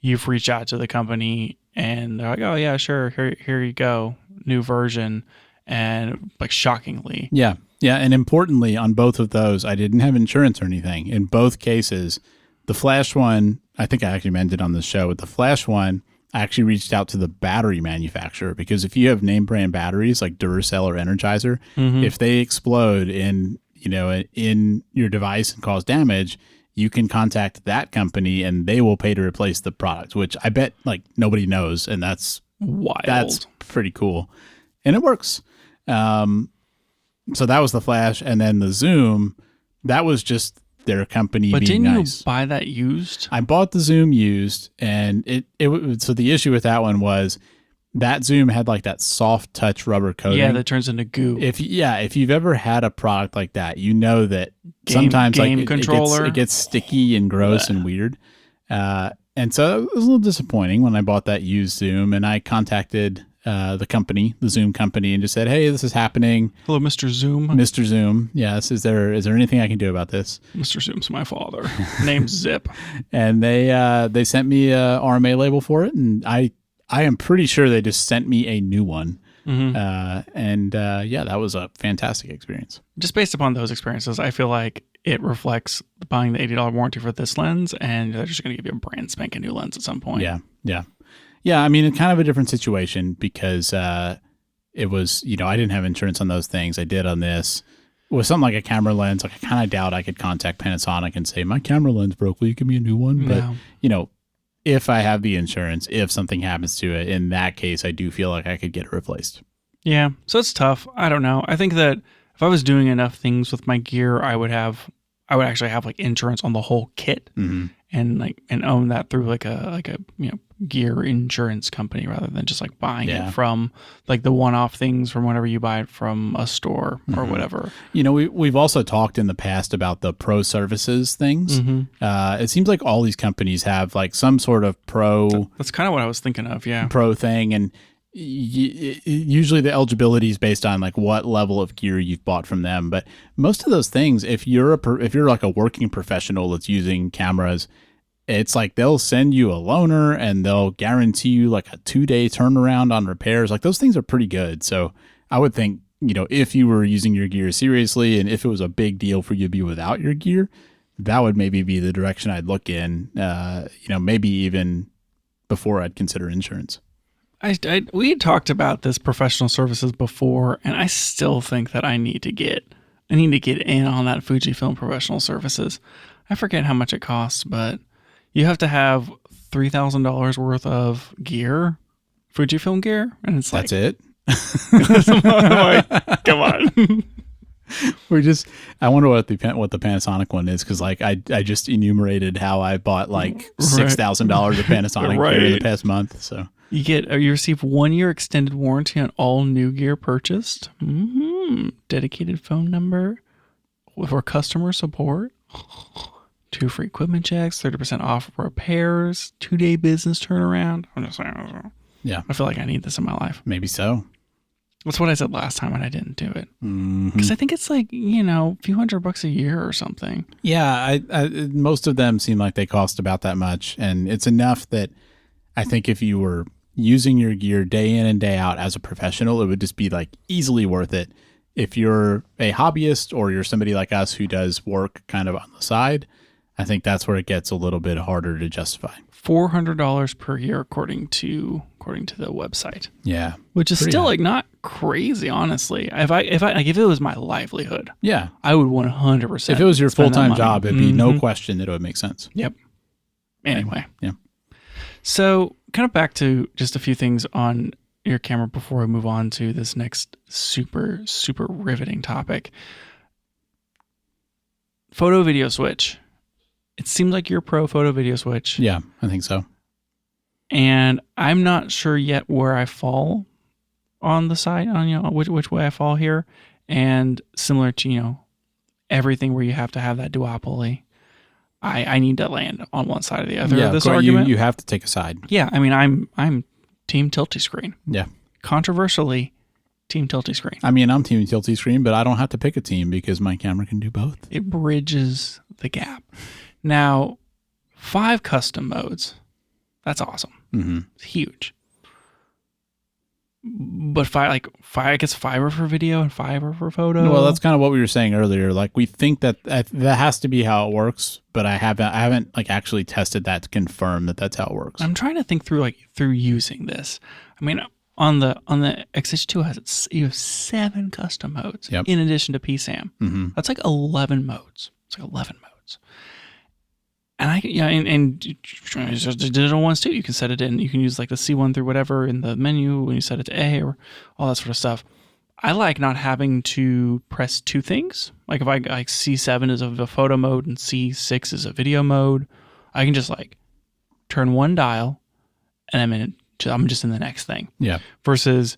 you've reached out to the company and they're like, oh yeah, sure, here you go, new version, and like shockingly. Yeah, and importantly, on both of those, I didn't have insurance or anything. In both cases, the flash one, I think I actually mentioned on the show, with the flash one, I actually reached out to the battery manufacturer, because if you have name brand batteries like Duracell or Energizer, if they explode in your device and cause damage, you can contact that company and they will pay to replace the product, which I bet like nobody knows, and that's wild. That's pretty cool, and it works. So that was the flash, and then the zoom, that was just their company but being didn't nice. You buy that used? I bought the zoom used, and so the issue with that one was that zoom had like that soft touch rubber coating. Yeah, that turns into goo. If you've ever had a product like that, that sometimes it gets sticky and gross and weird. And so it was a little disappointing when I bought that used zoom, and I contacted the company, the Zoom company, and just said, "Hey, this is happening." Hello, Mr. Zoom. Mr. Zoom, yes. Is there anything I can do about this? Mr. Zoom's my father. Name's Zip. And they sent me a RMA label for it, and I am pretty sure they just sent me a new one. That was a fantastic experience. Just based upon those experiences, I feel like it reflects buying the $80 warranty for this lens, and they're just going to give you a brand spanking new lens at some point. Yeah. I mean, it's kind of a different situation because it was, I didn't have insurance on those things. I did on this. With something like a camera lens, like I kind of doubt I could contact Panasonic and say, my camera lens broke. Will you give me a new one? No. But, if I have the insurance, if something happens to it, in that case, I do feel like I could get it replaced. Yeah. So it's tough. I don't know. I think that if I was doing enough things with my gear, I would actually have like insurance on the whole kit and own that through like a gear insurance company rather than just like buying it from like the one-off things from whenever you buy it from a store or whatever. We've also talked in the past about the pro services things. It seems like all these companies have like some sort of pro. That's kind of what I was thinking of. Yeah. Pro thing. And usually the eligibility is based on like what level of gear you've bought from them. But most of those things, if you're like a working professional that's using cameras, it's like they'll send you a loaner and they'll guarantee you like a 2-day turnaround on repairs. Like those things are pretty good. So I would think, if you were using your gear seriously and if it was a big deal for you to be without your gear, that would maybe be the direction I'd look in, maybe even before I'd consider insurance. We had talked about this professional services before, and I still think that I need to get in on that Fujifilm professional services. I forget how much it costs, but you have to have $3,000 worth of gear, Fujifilm gear, and it's that's it. Come on. I wonder what the Panasonic one is, because like I just enumerated how I bought like $6,000 of Panasonic gear in the past month. So you receive 1-year extended warranty on all new gear purchased. Dedicated phone number for customer support. 2 free equipment checks, 30% off repairs, 2-day business turnaround. I'm just saying. Yeah, I feel like I need this in my life. Maybe so. That's what I said last time when I didn't do it. Because I think it's like, a few $100 a year or something. Yeah, I most of them seem like they cost about that much. And it's enough that I think if you were using your gear day in and day out as a professional, it would just be like easily worth it. If you're a hobbyist or you're somebody like us who does work kind of on the side, I think that's where it gets a little bit harder to justify. $400 per year according to the website. Yeah, which is still like not crazy, honestly. If it was my livelihood, yeah, I would 100%. If it was your full-time job, it'd be no question that it would make sense. Yep. Anyway, yeah. So kind of back to just a few things on your camera before we move on to this next super super riveting topic. Photo video switch. It seems like you're pro photo video switch. Yeah, I think so. And I'm not sure yet where I fall on the side, on which way I fall here. And similar to everything where you have to have that duopoly, I need to land on one side or the other of this argument. You have to take a side. Yeah, I mean I'm team tilty screen. Yeah. Controversially, team tilty screen. I mean I'm team tilty screen, but I don't have to pick a team because my camera can do both. It bridges the gap. Now, 5 custom modes. That's awesome. It's huge. But 5, I guess 5 are for video and 5 are for photo. Well, that's kind of what we were saying earlier. Like we think that has to be how it works, but I haven't like actually tested that to confirm that that's how it works. I'm trying to think through using this. I mean, on the XH2 you have 7 custom modes in addition to PSAM. That's like 11 modes. It's like 11 modes. And there's digital ones too. You can set it in. You can use like the C1 through whatever in the menu when you set it to A or all that sort of stuff. I like not having to press 2 things. Like if I like C7 is a photo mode and C6 is a video mode, I can just like turn one dial and I'm just in the next thing. Yeah. Versus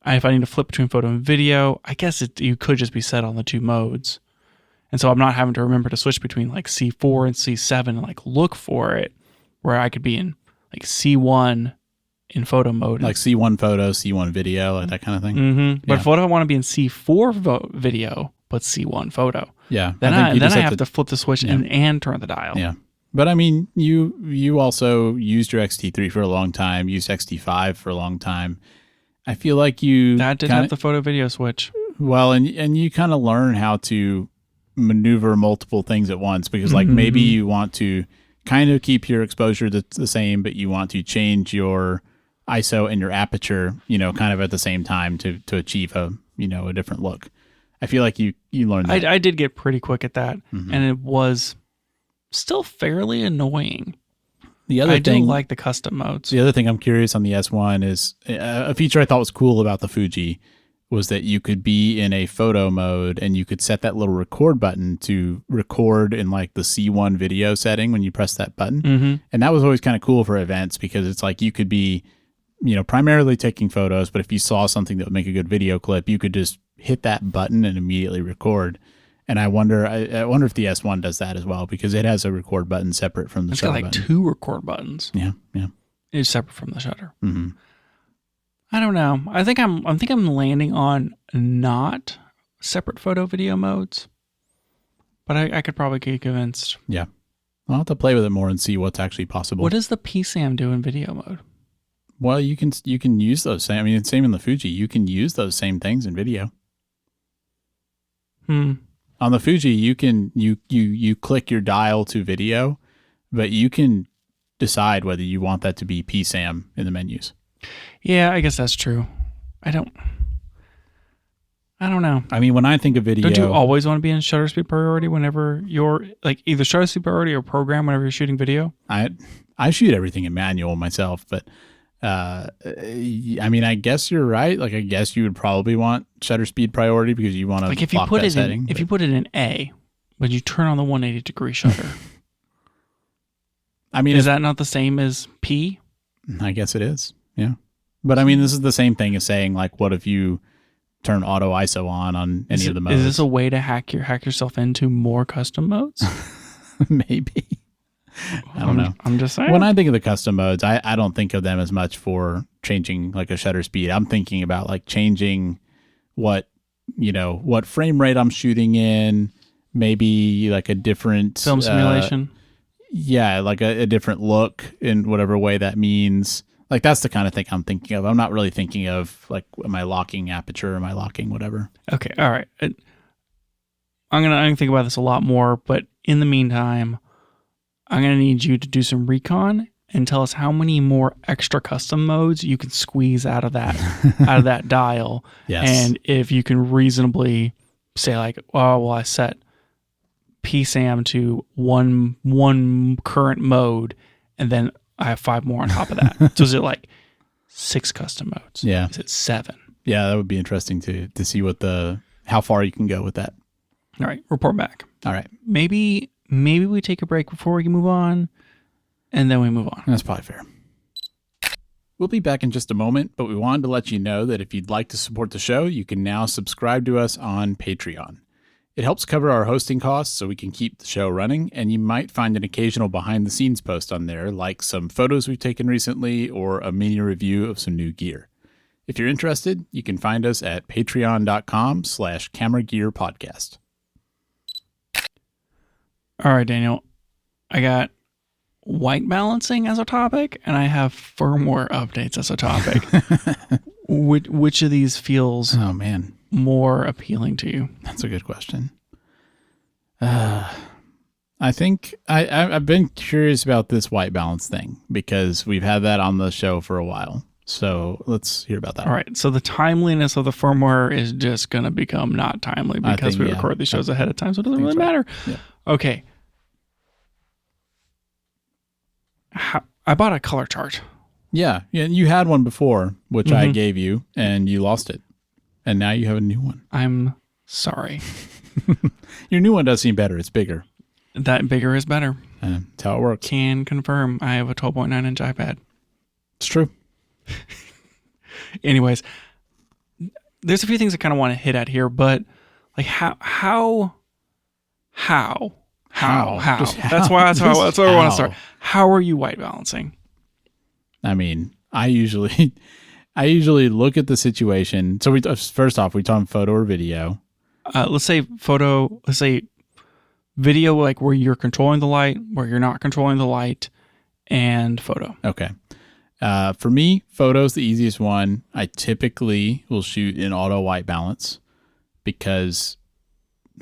if I need to flip between photo and video, I guess you could just be set on the 2 modes. And so I'm not having to remember to switch between like C4 and C7 and like look for it, where I could be in like C1 in photo mode. Like C1 photo, C1 video, like that kind of thing. Mm-hmm. But Yeah. what if I want to be in C4 video, but C1 photo? Yeah. Then think I you just have to flip the switch and turn the dial. Yeah. But I mean, you also used your XT3 for a long time, used XT5 for a long time. I feel like That did have the photo video switch. Well, and you kind of learn how to maneuver multiple things at once, because like maybe you want to kind of keep your exposure the same, but you want to change your ISO and your aperture, kind of at the same time to achieve a different look. I feel like you learned that. I did get pretty quick at that, and it was still fairly annoying. The other I thing, do like the custom modes. The other thing I'm curious on the S1 is a feature I thought was cool about the Fuji was that you could be in a photo mode and you could set that little record button to record in like the C1 video setting when you press that button. Mm-hmm. And that was always kind of cool for events, because it's like you could be, primarily taking photos, but if you saw something that would make a good video clip, you could just hit that button and immediately record. And I wonder if the S1 does that as well, because it has a record button separate from the shutter button. It's got like 2 record buttons. Yeah. It's separate from the shutter. Mm-hmm. I don't know. I think I'm landing on not separate photo video modes, but I could probably get convinced. Yeah. I'll have to play with it more and see what's actually possible. What does the PSAM do in video mode? Well, you can use those same. I mean, it's same in the Fuji. You can use those same things in video. On the Fuji, you can you click your dial to video, but you can decide whether you want that to be PSAM in the menus. Yeah, I guess that's true. I don't know. I mean, when I think of video, don't you always want to be in shutter speed priority whenever you're like either shutter speed priority or program whenever you're shooting video? I shoot everything in manual myself, but I mean, I guess you're right. Like, I guess you would probably want shutter speed priority because you want to like if you put it setting, if you put it in A, but you turn on the 180-degree shutter. I mean, is that not the same as P? I guess it is. Yeah. But I mean, this is the same thing as saying, like, what if you turn auto ISO on any of the modes? Is this a way to hack yourself into more custom modes? Maybe. I don't know. I'm just saying. When I think of the custom modes, I don't think of them as much for changing like a shutter speed. I'm thinking about like changing what frame rate I'm shooting in, maybe like a different film simulation. Yeah, like a different look in whatever way that means. Like, that's the kind of thing I'm thinking of. I'm not really thinking of like, am I locking aperture? Am I locking whatever? Okay. All right. I'm gonna think about this a lot more, but in the meantime, I'm going to need you to do some recon and tell us how many more extra custom modes you can squeeze out of that dial. Yes. And if you can reasonably say like, oh, well, I set PSAM to one current mode, and then I have 5 more on top of that. So is it like 6 custom modes? Yeah. Is it 7? Yeah, that would be interesting to see how far you can go with that. All right. Report back. All right. Maybe we take a break before we can move on, and then we move on. That's probably fair. We'll be back in just a moment, but we wanted to let you know that if you'd like to support the show, you can now subscribe to us on Patreon. It helps cover our hosting costs so we can keep the show running, and you might find an occasional behind-the-scenes post on there, like some photos we've taken recently or a mini review of some new gear. If you're interested, you can find us at patreon.com/cameragearpodcast. All right, Daniel, I got white balancing as a topic, and I have firmware updates as a topic. Which of these feels more appealing to you? That's a good question. I think I've been curious about this white balance thing because we've had that on the show for a while. So let's hear about that. All right. So the timeliness of the firmware is just going to become not timely because we record these shows ahead of time, so it doesn't really matter. Yeah. Okay. I bought a color chart. Yeah. You had one before, which I gave you, and you lost it. And now you have a new one. I'm sorry. Your new one does seem better. It's bigger. That bigger is better. That's how it works. Can confirm. I have a 12.9-inch iPad. It's true. Anyways, there's a few things I kind of want to hit at here, but like how? That's where I want to start. How are you white balancing? I mean, I usually I usually look at the situation. So we first off, we talk photo or video. Let's say photo. Let's say video, like where you're controlling the light, where you're not controlling the light, and photo. Okay. For me, photo's the easiest one. I typically will shoot in auto white balance because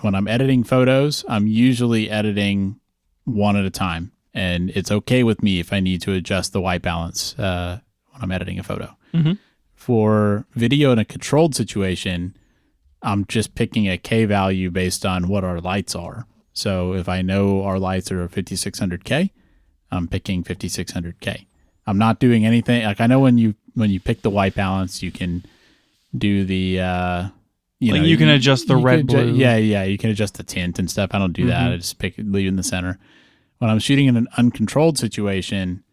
when I'm editing photos, I'm usually editing one at a time. And it's okay with me if I need to adjust the white balance when I'm editing a photo. Mm-hmm. For video in a controlled situation, I'm just picking a K value based on what our lights are. So if I know our lights are 5600K, I'm picking 5600K. I'm not doing anything. Like I know when you pick the white balance, you can do the you can adjust the red, blue. You can adjust the tint and stuff. I don't do that. I just leave it in the center. When I'm shooting in an uncontrolled situation,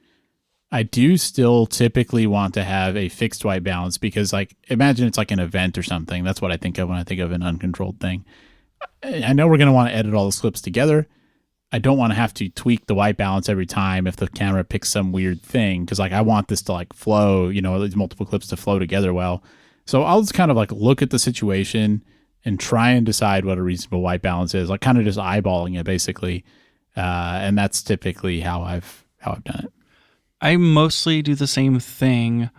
I do still typically want to have a fixed white balance because, like, imagine it's like an event or something. That's what I think of when I think of an uncontrolled thing. I know we're going to want to edit all the clips together. I don't want to have to tweak the white balance every time if the camera picks some weird thing because, like, I want this to, like, flow, these multiple clips to flow together well. So I'll just kind of, like, look at the situation and try and decide what a reasonable white balance is, like, kind of just eyeballing it, basically. And that's typically how I've done it. I mostly do the same thing.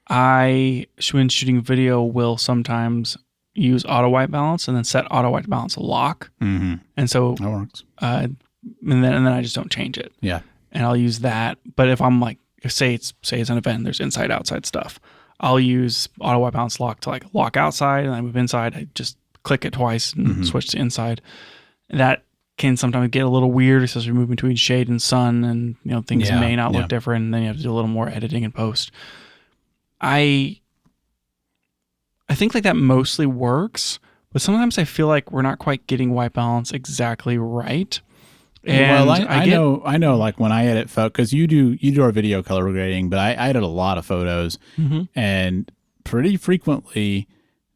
When shooting video, will sometimes use auto white balance and then set auto white balance lock. Mm-hmm. And so that works. And then I just don't change it. Yeah. And I'll use that. But if I'm like, say it's an event, there's inside outside stuff, I'll use auto white balance lock to like lock outside, and I move inside. I just click it twice and switch to inside. That can sometimes get a little weird, especially moving between shade and sun, and things may not look different, and then you have to do a little more editing and post. I think like that mostly works, but sometimes I feel like we're not quite getting white balance exactly right. And I know like when I edit photos, because you do our video color grading, but I edit a lot of photos, and pretty frequently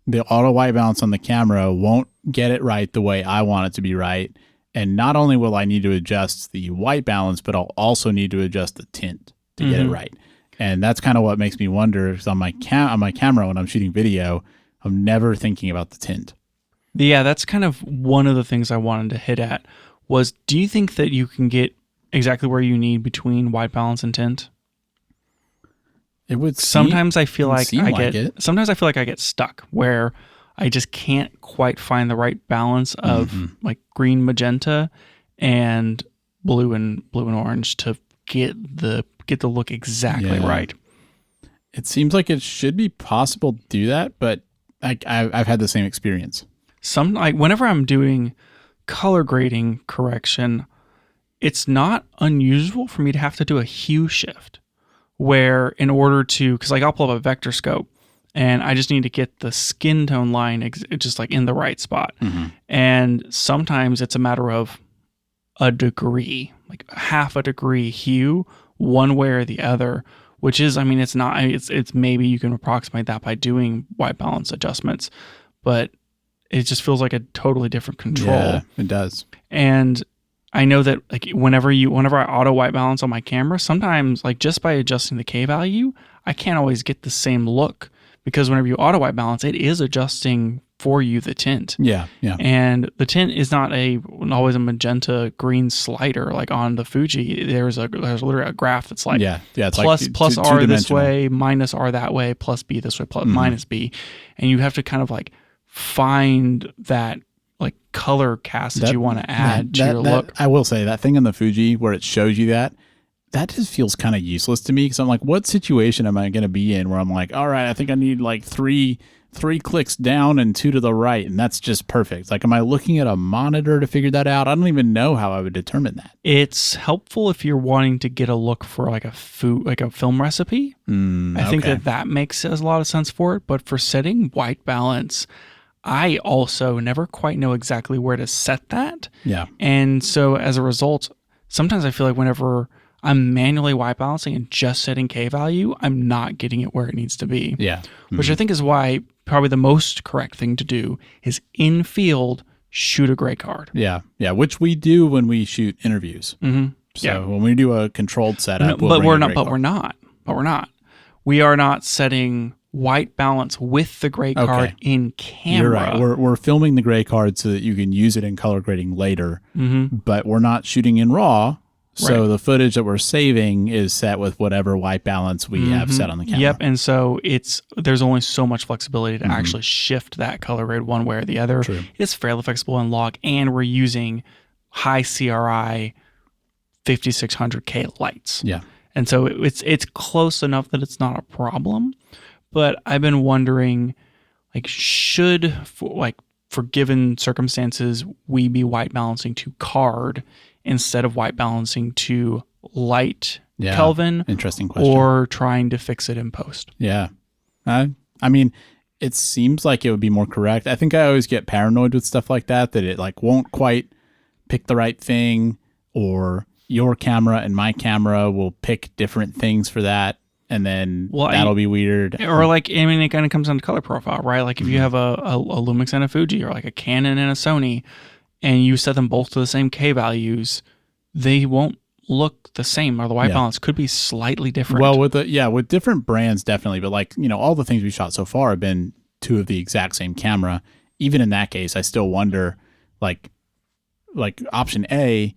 the auto white balance on the camera won't get it right the way I want it to be right. And not only will I need to adjust the white balance, but I'll also need to adjust the tint to get it right. And that's kind of what makes me wonder, because on my camera when I'm shooting video, I'm never thinking about the tint. Yeah, that's kind of one of the things I wanted to hit at was, do you think that you can get exactly where you need between white balance and tint? Sometimes I feel like I get stuck where I just can't quite find the right balance of like green, magenta, and blue and orange to get the look exactly right. It seems like it should be possible to do that, but I've had the same experience. Whenever I'm doing color grading correction, it's not unusual for me to have to do a hue shift, where in order to, because like I'll pull up a vector scope and I just need to get the skin tone line just like in the right spot. And sometimes it's a matter of a degree, like half a degree hue one way or the other, which is, it's maybe you can approximate that by doing white balance adjustments, but it just feels like a totally different control. Yeah, it does. And I know that like whenever I auto white balance on my camera, sometimes like just by adjusting the K value, I can't always get the same look, because whenever you auto white balance, it is adjusting for you the tint. Yeah. And the tint is not always a magenta green slider like on the Fuji. There's literally a graph that's like it's plus like R this way, minus R that way, plus B this way, plus minus B, and you have to kind of like find that like color cast that you want to add to your look. I will say that thing on the Fuji where it shows you that just feels kind of useless to me, because I'm like, what situation am I going to be in where I'm like, all right, I think I need like three clicks down and 2 to the right, and that's just perfect. Like, am I looking at a monitor to figure that out? I don't even know how I would determine that. It's helpful if you're wanting to get a look for like a film recipe. I think that makes a lot of sense for it. But for setting white balance, I also never quite know exactly where to set that. Yeah. And so as a result, sometimes I feel like whenever I'm manually white balancing and just setting K value, I'm not getting it where it needs to be. Yeah. Which I think is why probably the most correct thing to do is in field, shoot a gray card. Yeah. Yeah. Which we do when we shoot interviews. So when we do a controlled setup, but we're not. we are not setting white balance with the gray card in camera. You're right. We're filming the gray card so that you can use it in color grading later, but we're not shooting in RAW. So the footage that we're saving is set with whatever white balance we have set on the camera. Yep, and so there's only so much flexibility to actually shift that color grade one way or the other. True. It's fairly flexible in log, and we're using high CRI 5600K lights. Yeah. And so it's close enough that it's not a problem. But I've been wondering, like, for given circumstances, we be white balancing to card instead of white balancing to light Kelvin? Interesting question. Or trying to fix it in post? Yeah. I mean, it seems like it would be more correct. I think I always get paranoid with stuff like that it like won't quite pick the right thing, or your camera and my camera will pick different things for that. And then that'll be weird. Or like, I mean, it kind of comes down to color profile, right? Like if you have a Lumix and a Fuji, or like a Canon and a Sony, and you set them both to the same K values, they won't look the same, or the white balance could be slightly different. Well, with different brands, definitely. But like, all the things we shot so far have been two of the exact same camera. Even in that case, I still wonder, like option A,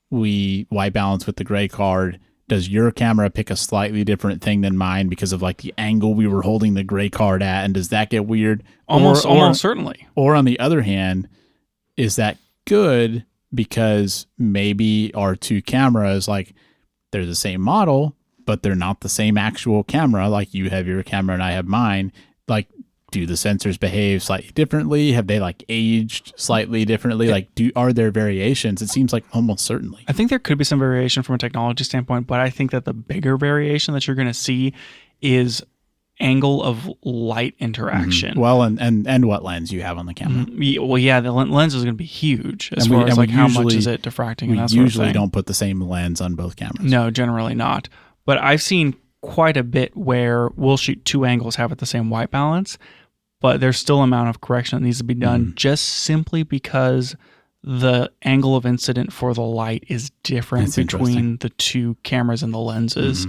we white balance with the gray card. Does your camera pick a slightly different thing than mine because of like the angle we were holding the gray card at? And does that get weird? Almost certainly. Or on the other hand, is that good because maybe our two cameras, like they're the same model, but they're not the same actual camera. Like you have your camera and I have mine. Like, do the sensors behave slightly differently? Have they like aged slightly differently? Like, are there variations? It seems like almost certainly. I think there could be some variation from a technology standpoint, but I think that the bigger variation that you're going to see is angle of light interaction. Well, and what lens you have on the camera. Well, yeah, the lens is going to be huge as far as like how much is it diffracting and that sort of thing. We usually don't put the same lens on both cameras. No, generally not. But I've seen quite a bit where we'll shoot two angles, have it the same white balance, but there's still an amount of correction that needs to be done just simply because the angle of incident for the light is different between the two cameras and the lenses.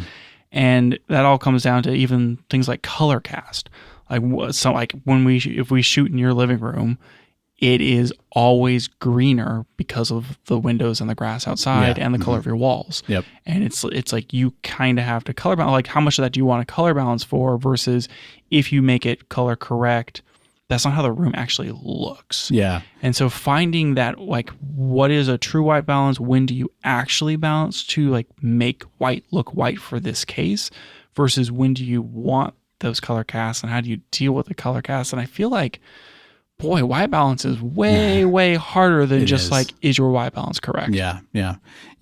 And that all comes down to even things like color cast. Like if we shoot in your living room, it is always greener because of the windows and the grass outside and the color of your walls. Yep. And it's like you kind of have to color balance. Like how much of that do you want to color balance for versus if you make it color correct, that's not how the room actually looks. Yeah. And so finding that, like, what is a true white balance? When do you actually balance to like make white look white for this case versus when do you want those color casts and how do you deal with the color casts? And I feel like, boy, white balance is way, way harder than is your white balance correct? Yeah.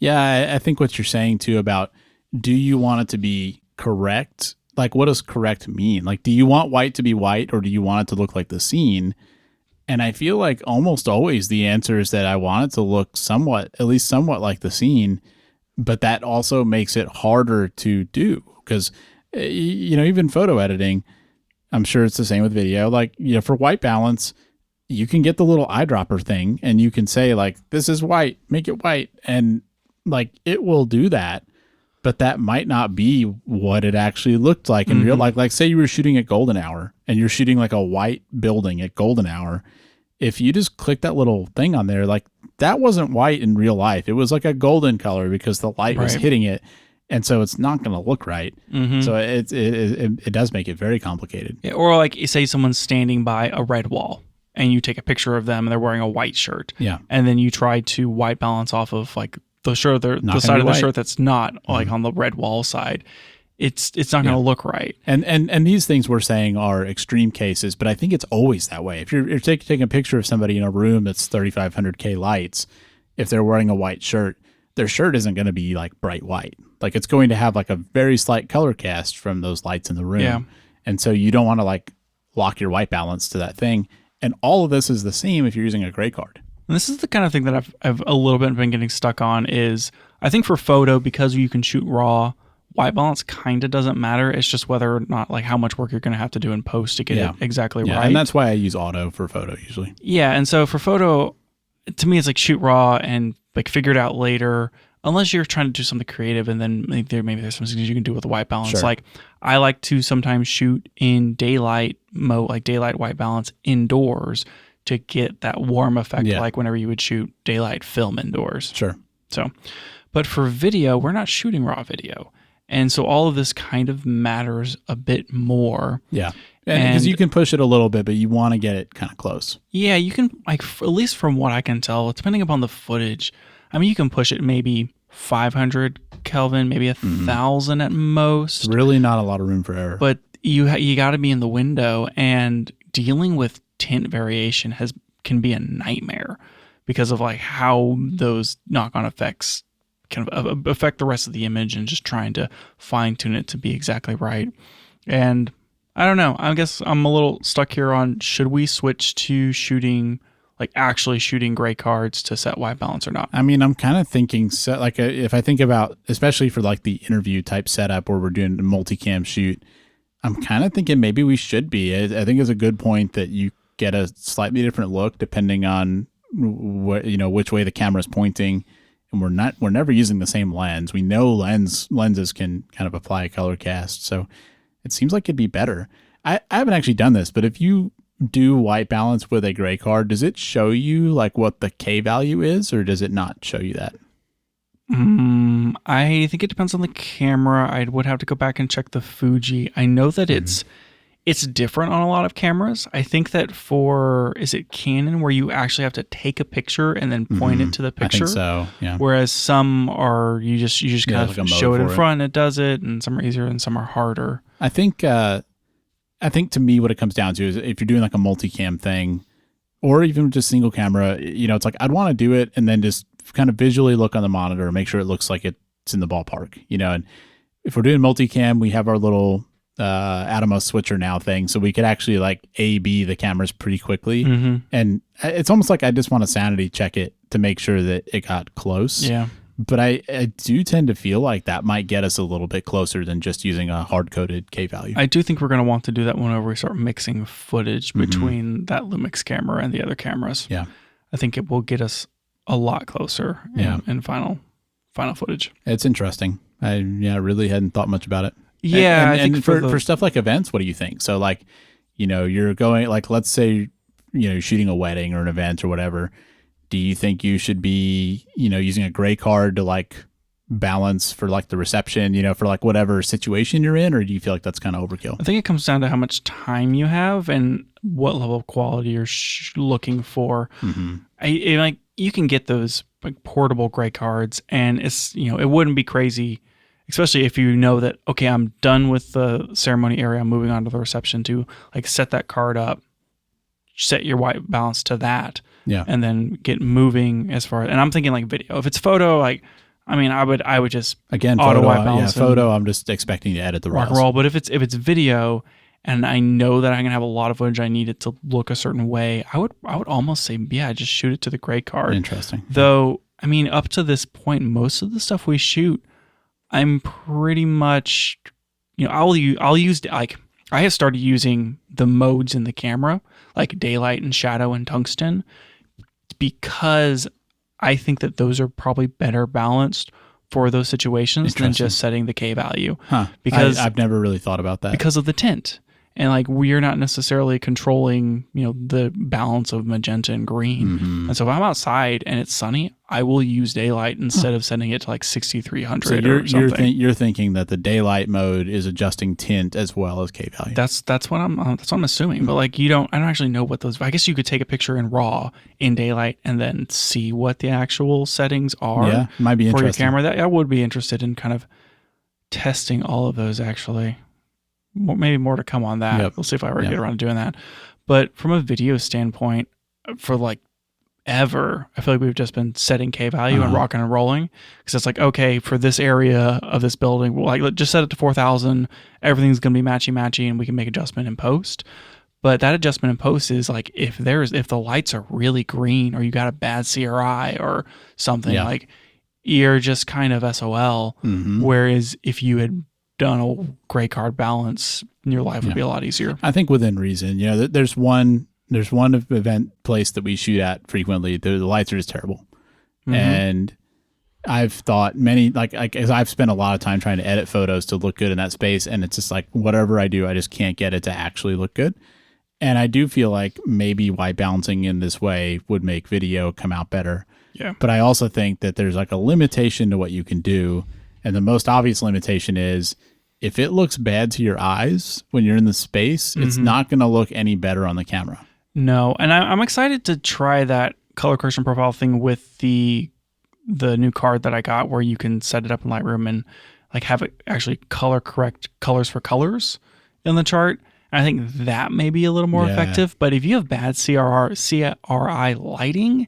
I think what you're saying too about, do you want it to be correct? Like, what does correct mean? Like, do you want white to be white or do you want it to look like the scene? And I feel like almost always the answer is that I want it to look at least somewhat like the scene, but that also makes it harder to do because, even photo editing, I'm sure it's the same with video. Like, for white balance, you can get the little eyedropper thing and you can say like, this is white, make it white. And like, it will do that. But that might not be what it actually looked like in real life. Like say you were shooting at golden hour and you're shooting like a white building at golden hour. If you just click that little thing on there, like that wasn't white in real life. It was like a golden color because the light was hitting it. And so it's not going to look right. So it does make it very complicated. Yeah, or like say someone's standing by a red wall and you take a picture of them and they're wearing a white shirt. Yeah. And then you try to white balance off of like the shirt, the side of the shirt that's not like on the red wall side. It's not going to look right. And these things we're saying are extreme cases, but I think it's always that way. If you're taking a picture of somebody in a room that's 3,500K lights, if they're wearing a white shirt, their shirt isn't going to be like bright white. Like it's going to have like a very slight color cast from those lights in the room. Yeah. And so you don't want to like lock your white balance to that thing. And all of this is the same if you're using a gray card. And this is the kind of thing that I've a little bit been getting stuck on is I think for photo, because you can shoot raw, white balance kind of doesn't matter. It's just whether or not like how much work you're going to have to do in post to get it exactly right. And that's why I use auto for photo usually. Yeah. And so for photo, to me, it's like shoot raw and like figure it out later. unless you're trying to do something creative, and then maybe there's some things you can do with the white balance. Sure. Like I like to sometimes shoot in daylight mode, like daylight white balance indoors to get that warm effect, like whenever you would shoot daylight film indoors. Sure. So, but for video, we're not shooting raw video. And so all of this kind of matters a bit more. Yeah. Because you can push it a little bit, but you want to get it kind of close. Yeah, you can, like, at least from what I can tell, depending upon the footage, I mean, you can push it maybe 500 Kelvin, maybe 1,000 at most. It's really not a lot of room for error. But you got to be in the window, and dealing with tint variation can be a nightmare because of like how those knock-on effects kind of affect the rest of the image, and just trying to fine-tune it to be exactly right. And I don't know. I guess I'm a little stuck here on, should we switch to shooting, like actually shooting gray cards to set white balance or not? I mean, I'm kind of thinking, like if I think about, especially for like the interview type setup where we're doing a multicam shoot, I'm kind of thinking maybe we should be. I think it's a good point that you get a slightly different look depending on which way the camera is pointing. And we're never using the same lens. We know lenses can kind of apply a color cast, so it seems like it'd be better. I haven't actually done this, but if you do white balance with a gray card, does it show you like what the K value is, or does it not show you that? I think it depends on the camera. I would have to go back and check the Fuji. I know that it's different on a lot of cameras. I think that is it Canon, where you actually have to take a picture and then point it to the picture? I think so, yeah. Whereas some are, you just kind of show it in front, it does it, and some are easier and some are harder. I think to me what it comes down to is if you're doing like a multicam thing, or even just single camera, it's like I'd want to do it and then just kind of visually look on the monitor and make sure it looks like it's in the ballpark, and if we're doing multicam, we have our little Atomos switcher now thing, so we could actually like A/B the cameras pretty quickly, and it's almost like I just want to sanity check it to make sure that it got close. Yeah, but I do tend to feel like that might get us a little bit closer than just using a hard-coded K value. I do think we're going to want to do that whenever we start mixing footage between that Lumix camera and the other cameras. Yeah, I think it will get us a lot closer in final footage. It's interesting. I really hadn't thought much about it. Yeah, and for stuff like events, what do you think? So like, you're going, like, let's say, shooting a wedding or an event or whatever. Do you think you should be, using a gray card to like balance for like the reception, for like whatever situation you're in, or do you feel like that's kind of overkill? I think it comes down to how much time you have and what level of quality you're looking for. Like you can get those like portable gray cards, and it's, it wouldn't be crazy, especially if you know that, okay, I'm done with the ceremony area, I'm moving on to the reception, to like set that card up, set your white balance to that, and then get moving as far as, and I'm thinking like video. If it's photo, like, I mean, I would just, again, auto photo, white balance. Photo, I'm just expecting to edit the rock and roll. But if it's video, and I know that I'm gonna have a lot of footage, I need it to look a certain way, I would almost say, just shoot it to the gray card. Interesting. Though, I mean, up to this point, most of the stuff we shoot, I'm pretty much, I'll use, like, I have started using the modes in the camera, like daylight and shadow and tungsten, because I think that those are probably better balanced for those situations than just setting the K value. Because I've never really thought about that. Because of the tint. And like, we're not necessarily controlling, the balance of magenta and green. And so if I'm outside and it's sunny, I will use daylight instead of setting it to like 6300 so or something. You're thinking that the daylight mode is adjusting tint as well as K value. That's what I'm assuming. But like, I don't actually know what those, I guess you could take a picture in RAW in daylight and then see what the actual settings are. Yeah, might be for interesting. your camera. That I would be interested in kind of testing all of those actually. Maybe more to come on that. Yep. We'll see if I ever get around to doing that. But from a video standpoint, for like ever, I feel like we've just been setting K value and rocking and rolling, because it's like, okay, for this area of this building, we'll like just set it to 4,000. Everything's going to be matchy, and we can make adjustment in post. But that adjustment in post is like, if the lights are really green, or you got a bad CRI or something, like, you're just kind of SOL. Whereas if you had done a gray card balance, your life would be a lot easier. I think within reason. There's one event place that we shoot at frequently. The lights are just terrible, and I've thought many, like as I've spent a lot of time trying to edit photos to look good in that space, and it's just like whatever I do, I just can't get it to actually look good. And I do feel like maybe white balancing in this way would make video come out better. Yeah. But I also think that there's like a limitation to what you can do. And the most obvious limitation is if it looks bad to your eyes when you're in the space, it's not going to look any better on the camera. No. And I'm excited to try that color correction profile thing with the new card that I got, where you can set it up in Lightroom and like have it actually color correct colors for colors in the chart. And I think that may be a little more effective. But if you have bad CRI lighting,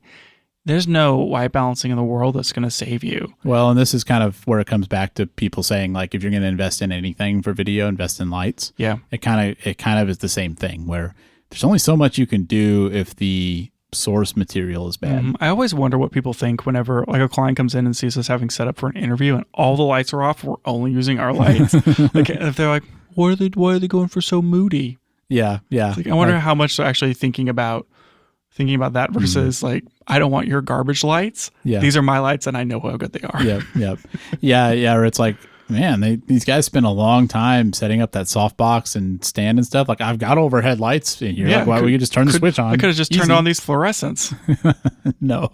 there's no white balancing in the world that's going to save you. Well, and this is kind of where it comes back to people saying, like, if you're going to invest in anything for video, invest in lights. Yeah. It kind of is the same thing, where there's only so much you can do if the source material is bad. I always wonder what people think whenever like a client comes in and sees us having set up for an interview and all the lights are off. We're only using our lights. Like if they're like, why are they going for so moody? Yeah. Like, I wonder how much they're actually thinking about that versus like, I don't want your garbage lights. Yeah. These are my lights and I know how good they are. Yep. Yeah. Or it's like, man, these guys spend a long time setting up that softbox and stand and stuff. Like, I've got overhead lights, and you're like, why would you just turn the switch on? I could have just turned on these fluorescents. No.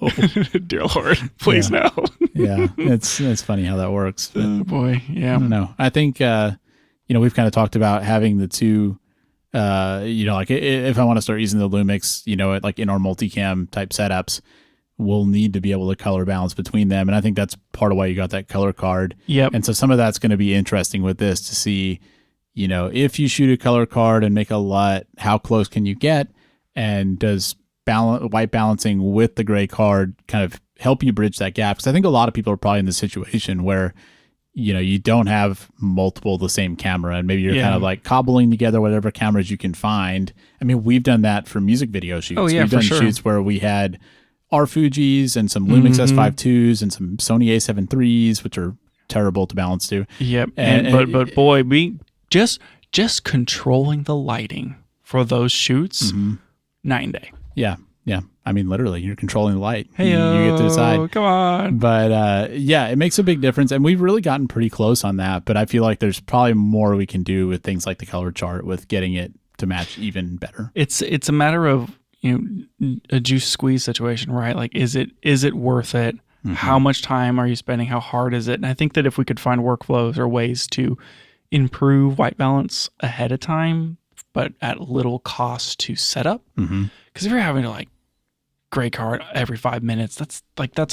Dear Lord, please no. Yeah. It's funny how that works. Oh boy. Yeah. I don't know. I think, we've kind of talked about having the two, like if I want to start using the Lumix, like in our multicam type setups, we'll need to be able to color balance between them. And I think that's part of why you got that color card. Yep. And so some of that's going to be interesting with this to see, if you shoot a color card and make a LUT, how close can you get? And does white balancing with the gray card kind of help you bridge that gap? Because I think a lot of people are probably in the situation where, you don't have multiple the same camera, and maybe you're kind of like cobbling together whatever cameras you can find. I mean, we've done that for music video shoots. Oh, yeah, we've done sure. shoots where we had our Fujis and some Lumix S5 IIs and some Sony A7 IIIs, which are terrible to balance to. Yep. But boy, we just controlling the lighting for those shoots, night and day. Yeah. I mean, literally, you're controlling the light. Hey, you get to decide. Come on. But it makes a big difference, and we've really gotten pretty close on that. But I feel like there's probably more we can do with things like the color chart, with getting it to match even better. It's a matter of a juice squeeze situation, right? Like, is it worth it? How much time are you spending? How hard is it? And I think that if we could find workflows or ways to improve white balance ahead of time, but at little cost to set up, because if you're having to like gray card every 5 minutes, that's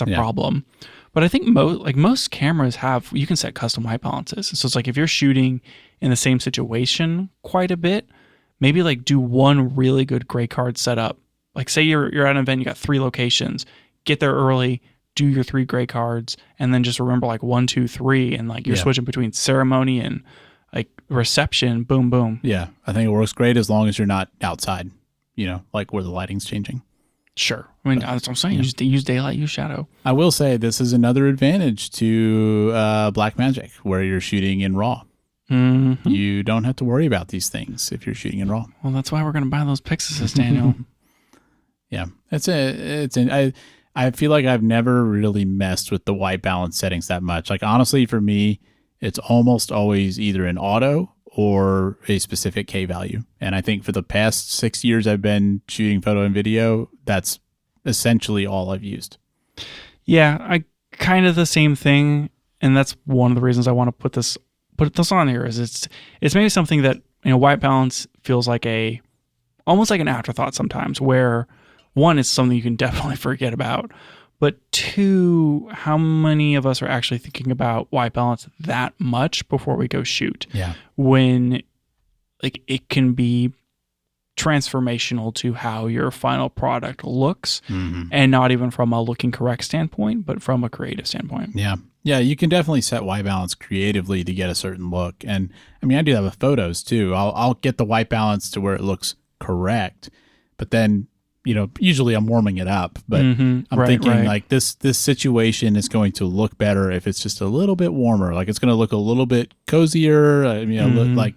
a problem. But I think most cameras you can set custom white balances. So it's like if you're shooting in the same situation quite a bit, maybe like do one really good gray card setup. Like say you're at an event, you got 3 locations, get there early, do your 3 gray cards, and then just remember like 1, 2, 3, and like you're switching between ceremony and like reception, boom, boom. Yeah, I think it works great as long as you're not outside, like where the lighting's changing. Sure. I mean, that's what I'm saying. Use daylight, use shadow. I will say this is another advantage to Blackmagic, where you're shooting in RAW. You don't have to worry about these things if you're shooting in RAW. Well, that's why we're going to buy those Pixases, Daniel. Yeah, I feel like I've never really messed with the white balance settings that much. Like, honestly, for me, it's almost always either an auto or a specific K value. And I think for the past 6 years I've been shooting photo and video, that's essentially all I've used. Yeah, I kind of the same thing. And that's one of the reasons I want to put this on here is it's maybe something that, white balance feels like almost like an afterthought sometimes, where one, it's something you can definitely forget about. But 2, how many of us are actually thinking about white balance that much before we go shoot? Yeah. When like it can be transformational to how your final product looks, and not even from a looking correct standpoint, but from a creative standpoint. Yeah. Yeah, you can definitely set white balance creatively to get a certain look. And I mean, I do that with photos too. I'll get the white balance to where it looks correct, but then usually I'm warming it up, but I'm thinking like this situation is going to look better if it's just a little bit warmer. Like it's going to look a little bit cozier. Like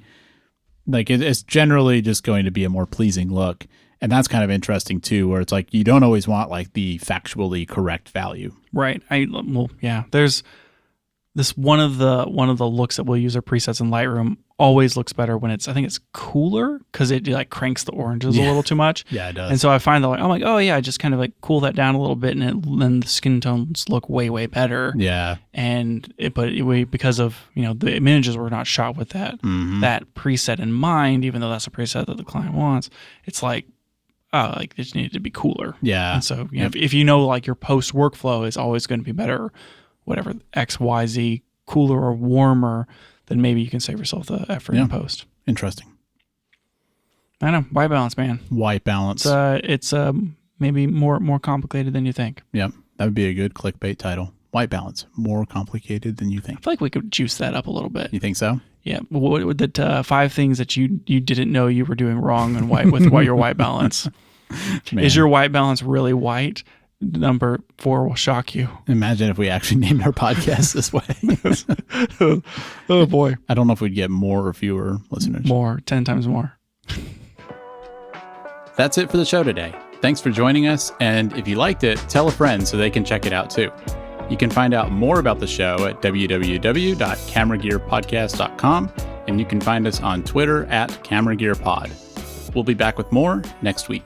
like it's generally just going to be a more pleasing look. And that's kind of interesting too, where it's like you don't always want like the factually correct value. Right. There's this one of the looks that we'll use our presets in Lightroom always looks better when I think it's cooler because it like cranks the oranges a little too much. Yeah, it does. And so I find that like, I'm like, oh yeah, I just kind of like cool that down a little bit, and then the skin tones look way, way better. Yeah. Because of, the images were not shot with that preset in mind, even though that's a preset that the client wants, it's like, oh, like they just needed to be cooler. Yeah. And so, if you know like your post workflow is always going to be better, whatever, X, Y, Z, cooler or warmer, then maybe you can save yourself the effort in post. Interesting. I know. White balance, man. White balance. It's maybe more complicated than you think. Yep. That would be a good clickbait title. White balance. More complicated than you think. I feel like we could juice that up a little bit. You think so? Yeah. What would that 5 things that you didn't know you were doing wrong and with your white balance? Man. Is your white balance really white? Number 4 will shock you. Imagine if we actually named our podcast this way. Oh boy. I don't know if we'd get more or fewer listeners. More, 10 times more. That's it for the show today. Thanks for joining us. And if you liked it, tell a friend so they can check it out too. You can find out more about the show at www.cameragearpodcast.com, and you can find us on Twitter @CameraGearPod. We'll be back with more next week.